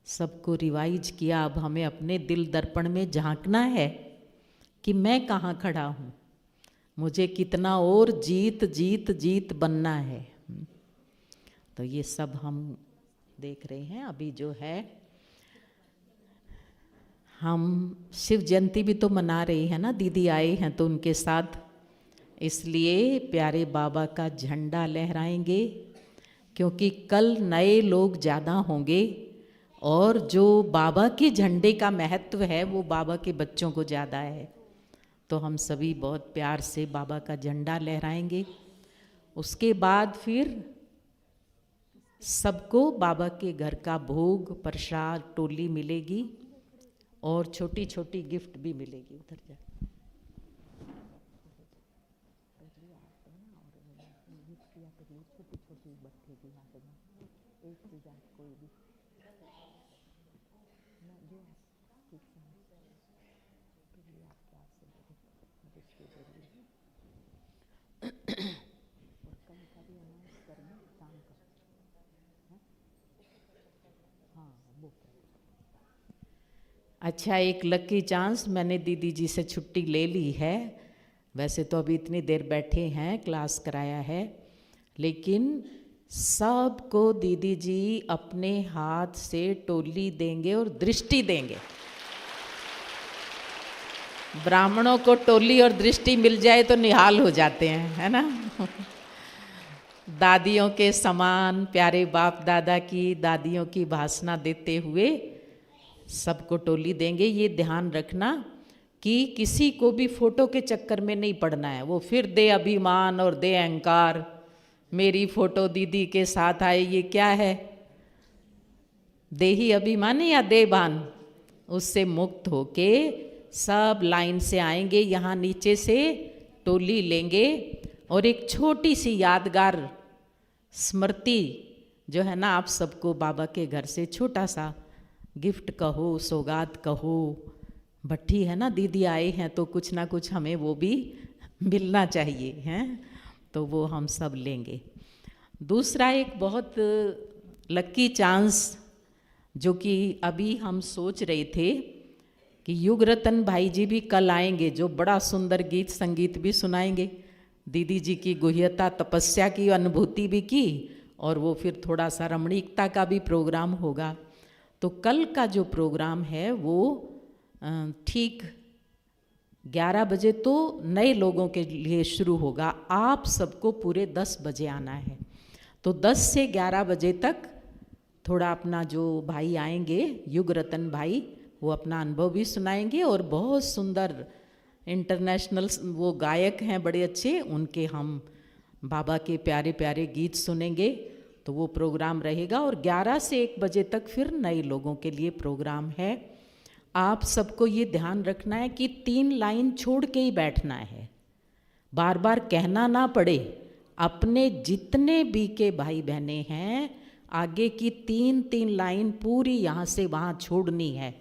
सबको रिवाइज किया। अब हमें अपने दिल दर्पण में झांकना है कि मैं कहाँ खड़ा हूँ, मुझे कितना और जीत जीत जीत बनना है। तो ये सब हम देख रहे हैं। अभी जो है हम शिव जयंती भी तो मना रहे हैं ना, दीदी आए हैं तो उनके साथ, इसलिए प्यारे बाबा का झंडा लहराएंगे, क्योंकि कल नए लोग ज़्यादा होंगे और जो बाबा के झंडे का महत्व है वो बाबा के बच्चों को ज़्यादा है। तो हम सभी बहुत प्यार से बाबा का झंडा लहराएंगे। उसके बाद फिर सबको बाबा के घर का भोग प्रसाद टोली मिलेगी और छोटी छोटी गिफ्ट भी मिलेगी। उधर जा अच्छा, एक लकी चांस, मैंने दीदी जी से छुट्टी ले ली है। वैसे तो अभी इतनी देर बैठे हैं, क्लास कराया है, लेकिन सबको दीदी जी अपने हाथ से टोली देंगे और दृष्टि देंगे। ब्राह्मणों को टोली और दृष्टि मिल जाए तो निहाल हो जाते हैं, है ना। दादियों के समान प्यारे बाप दादा की दादियों की भाषणा देते हुए सबको टोली देंगे। ये ध्यान रखना कि किसी को भी फोटो के चक्कर में नहीं पड़ना है। वो फिर दे अभिमान और दे अहंकार, मेरी फोटो दीदी के साथ आए, ये क्या है, देही अभिमान या देवान। उससे मुक्त होके सब लाइन से आएंगे, यहाँ नीचे से टोली लेंगे और एक छोटी सी यादगार स्मृति जो है ना, आप सबको बाबा के घर से छोटा सा गिफ्ट कहो, सौगात कहो, भट्ठी है ना, दीदी आए हैं तो कुछ ना कुछ हमें वो भी मिलना चाहिए, हैं, तो वो हम सब लेंगे। दूसरा एक बहुत लकी चांस जो कि अभी हम सोच रहे थे कि युग रतन भाई जी भी कल आएंगे, जो बड़ा सुंदर गीत संगीत भी सुनाएंगे, दीदी जी की गुह्यता तपस्या की अनुभूति भी की, और वो फिर थोड़ा सा रमणीकता का भी प्रोग्राम होगा। तो कल का जो प्रोग्राम है वो ठीक 11 बजे तो नए लोगों के लिए शुरू होगा। आप सबको पूरे 10 बजे आना है। तो 10 से 11 बजे तक थोड़ा अपना जो भाई आएंगे युग रतन भाई, वो अपना अनुभव भी सुनाएंगे और बहुत सुंदर इंटरनेशनल वो गायक हैं बड़े अच्छे, उनके हम बाबा के प्यारे प्यारे गीत सुनेंगे। तो वो प्रोग्राम रहेगा और 11 से 1 बजे तक फिर नए लोगों के लिए प्रोग्राम है। आप सबको ये ध्यान रखना है कि 3 लाइन छोड़ के ही बैठना है, बार बार कहना ना पड़े। अपने जितने भी के भाई बहने हैं आगे की 3 लाइन पूरी यहाँ से वहाँ छोड़नी है।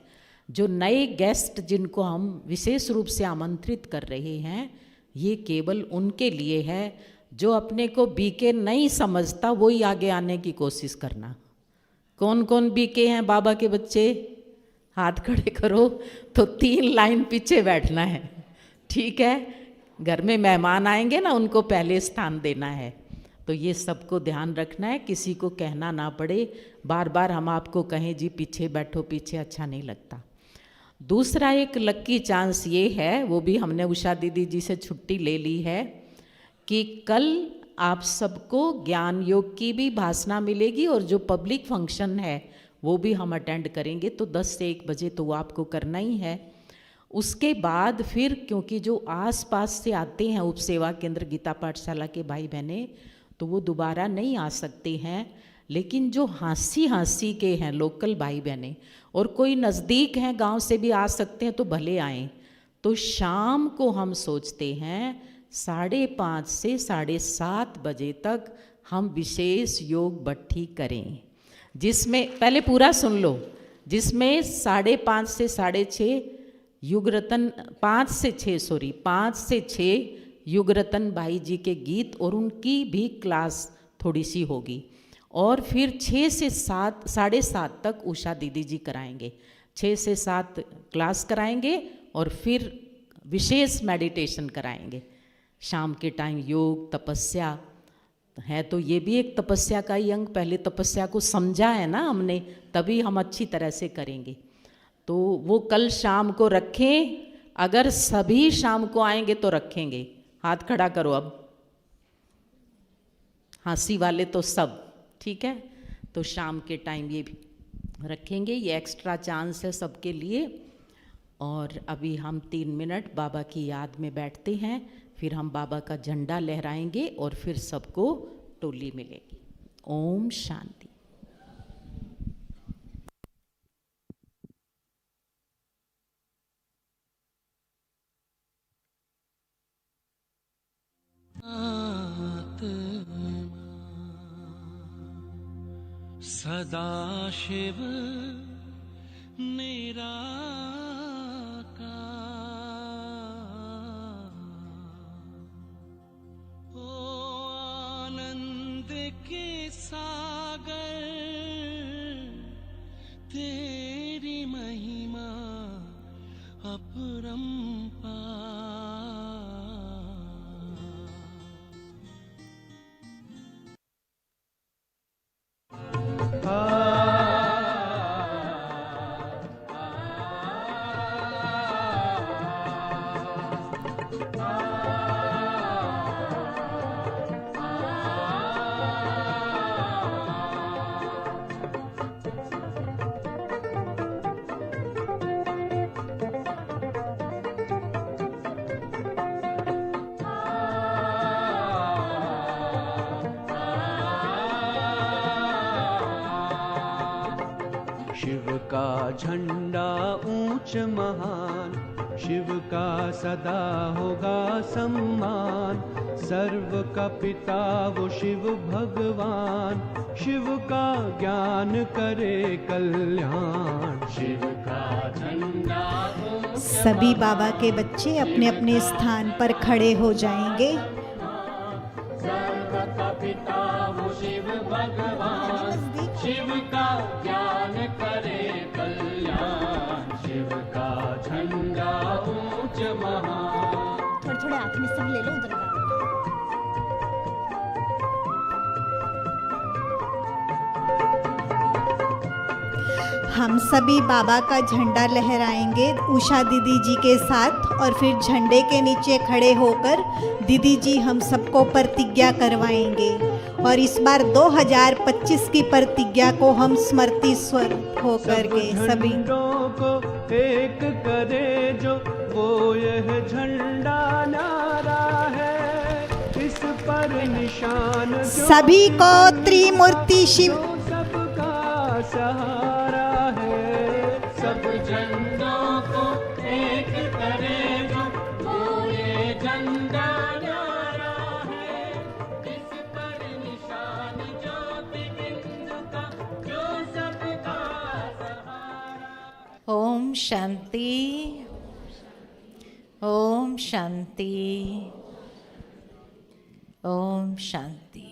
जो नए गेस्ट जिनको हम विशेष रूप से आमंत्रित कर रहे हैं, ये केवल उनके लिए है। जो अपने को बीके नहीं समझता वही आगे आने की कोशिश करना। कौन कौन बीके हैं बाबा के बच्चे, हाथ खड़े करो। तो 3 लाइन पीछे बैठना है, ठीक है। घर में मेहमान आएंगे ना, उनको पहले स्थान देना है। तो ये सबको ध्यान रखना है, किसी को कहना ना पड़े। बार बार हम आपको कहें जी पीछे बैठो, पीछे अच्छा नहीं लगता। दूसरा एक लक्की चांस ये है, वो भी हमने उषा दीदी जी से छुट्टी ले ली है, कि कल आप सबको ज्ञान योग की भी भाषणा मिलेगी और जो पब्लिक फंक्शन है वो भी हम अटेंड करेंगे। तो 10 से 1 बजे तो वो आपको करना ही है। उसके बाद फिर क्योंकि जो आस पास से आते हैं उपसेवा केंद्र गीता पाठशाला के भाई बहने, तो वो दोबारा नहीं आ सकते हैं। लेकिन जो हाँसी के हैं लोकल भाई बहने और कोई नज़दीक हैं गांव से भी आ सकते हैं, तो भले आएँ। तो शाम को हम सोचते हैं 5:30 से 7:30 बजे तक हम विशेष योग भट्ठी करें, जिसमें पहले पूरा सुन लो, जिसमें 5:30 से 6:30 युग रतन 5 से 6 युग रतन भाई जी के गीत और उनकी भी क्लास थोड़ी सी होगी। और फिर 6 से 7 7:30 तक उषा दीदी जी कराएंगे। 6 से 7 क्लास कराएंगे और फिर विशेष मेडिटेशन कराएंगे। शाम के टाइम योग तपस्या है, तो ये भी एक तपस्या का ही अंग। पहले तपस्या को समझा है ना हमने, तभी हम अच्छी तरह से करेंगे। तो वो कल शाम को रखें। अगर सभी शाम को आएंगे तो रखेंगे। हाथ खड़ा करो अब, हाँसी वाले तो सब, ठीक है, तो शाम के टाइम ये भी रखेंगे, ये एक्स्ट्रा चांस है सबके लिए। और अभी हम 3 मिनट बाबा की याद में बैठते हैं, फिर हम बाबा का झंडा लहराएंगे और फिर सबको टोली मिलेगी। ओम शांति। सदा शिव निराकार, ओ आनंद के सागर, तेरी महिमा अपरंपार। शिव का झंडा ऊंच महान, शिव का सदा होगा सम्मान। सर्व का पिता वो शिव भगवान, शिव का ज्ञान करे कल्याण। शिव का झंडा सभी बाबा के बच्चे अपने अपने स्थान पर खड़े हो जाएंगे। सर्व का पिता वो शिव भगवान, शिव का ज्ञान करे कल्याण। शिव का झंडा ऊंच महान। थोड़े थोड़े हाथ में सब ले लो उधर का। हम सभी बाबा का झंडा लहराएंगे उषा दीदी जी के साथ, और फिर झंडे के नीचे खड़े होकर दीदी जी हम सबको प्रतिज्ञा करवाएंगे। और इस बार 2025 की प्रतिज्ञा को हम स्मृति स्वरूप होकर के सभी को एक करे जो, वो यह झंडा नारा है। इस पर निशान जो सभी को त्रिमूर्ति शिव सबका सहारा है। सब झंडों को एक करे जो, वो ये झंडा नारा है। इस पर निशान ज्योति बिंदु का, जो सबका सहारा। ओम शांति, ओम शांति, ओम शांति।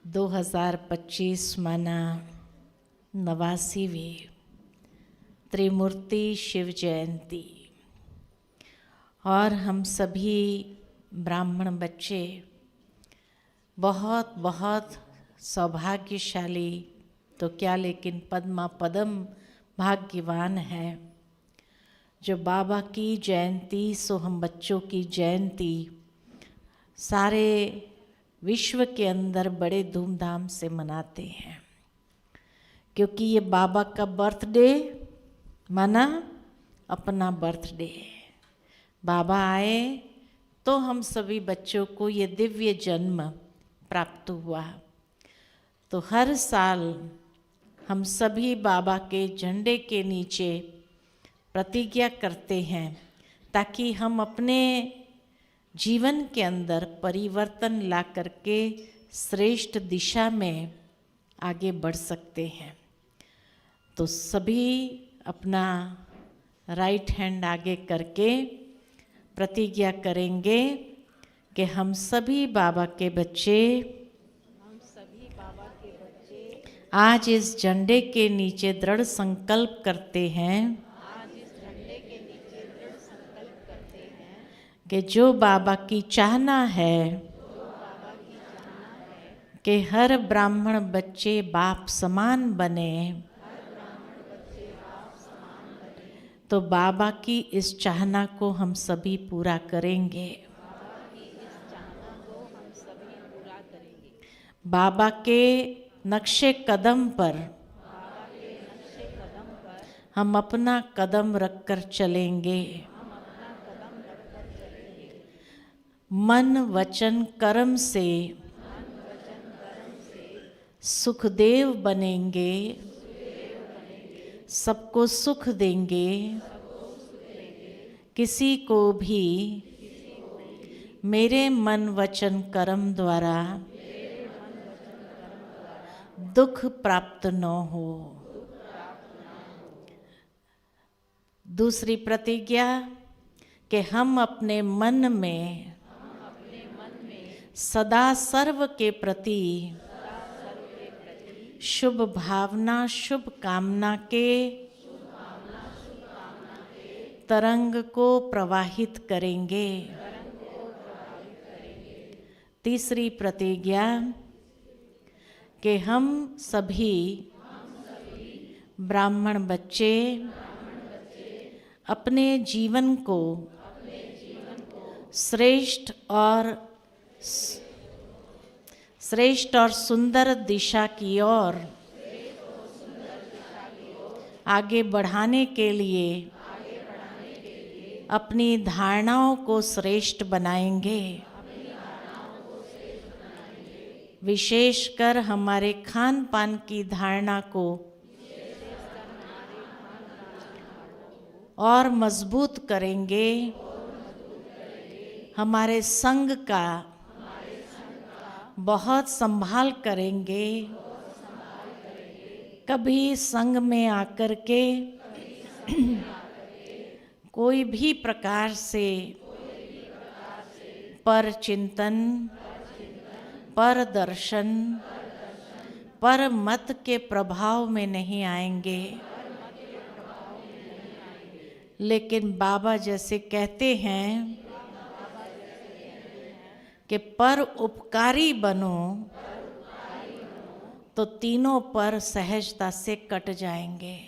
2025 माना 89वीं त्रिमूर्ति शिव जयंती, और हम सभी ब्राह्मण बच्चे बहुत बहुत सौभाग्यशाली तो क्या, लेकिन पद्मा पदम भाग्यवान है जो बाबा की जयंती, सो हम बच्चों की जयंती सारे विश्व के अंदर बड़े धूमधाम से मनाते हैं। क्योंकि ये बाबा का बर्थडे माना अपना बर्थडे। बाबा आए तो हम सभी बच्चों को ये दिव्य जन्म प्राप्त हुआ। तो हर साल हम सभी बाबा के झंडे के नीचे प्रतिज्ञा करते हैं ताकि हम अपने जीवन के अंदर परिवर्तन ला करके श्रेष्ठ दिशा में आगे बढ़ सकते हैं। तो सभी अपना राइट हैंड आगे करके प्रतिज्ञा करेंगे कि हम सभी बाबा के बच्चे आज इस झंडे के नीचे दृढ़ संकल्प करते हैं कि जो बाबा की चाहना है कि हर ब्राह्मण बच्चे बाप समान बने, तो बाबा की इस चाहना को हम सभी पूरा करेंगे। बाबा के नक्शे कदम पर हम अपना कदम रखकर चलेंगे। मन वचन कर्म से सुखदेव बनेंगे, सबको सुख देंगे, किसी को भी मेरे मन वचन कर्म द्वारा दुख प्राप्त न हो। दूसरी प्रतिज्ञा कि हम अपने मन में सदा सर्व के प्रति शुभ भावना शुभ कामना के तरंग को प्रवाहित करेंगे। तीसरी प्रतिज्ञा कि हम सभी ब्राह्मण बच्चे अपने जीवन को श्रेष्ठ और सुंदर दिशा की ओर आगे बढ़ाने के लिए अपनी धारणाओं को श्रेष्ठ बनाएंगे। विशेषकर हमारे खान पान की धारणा को और मजबूत करेंगे। हमारे संग का बहुत संभाल करेंगे। कभी संग में आकर के कोई भी प्रकार से पर चिंतन, पर दर्शन, पर मत के प्रभाव में नहीं आएंगे। लेकिन बाबा जैसे कहते हैं कि पर उपकारी बनो तो तीनों पर सहजता से कट जाएंगे।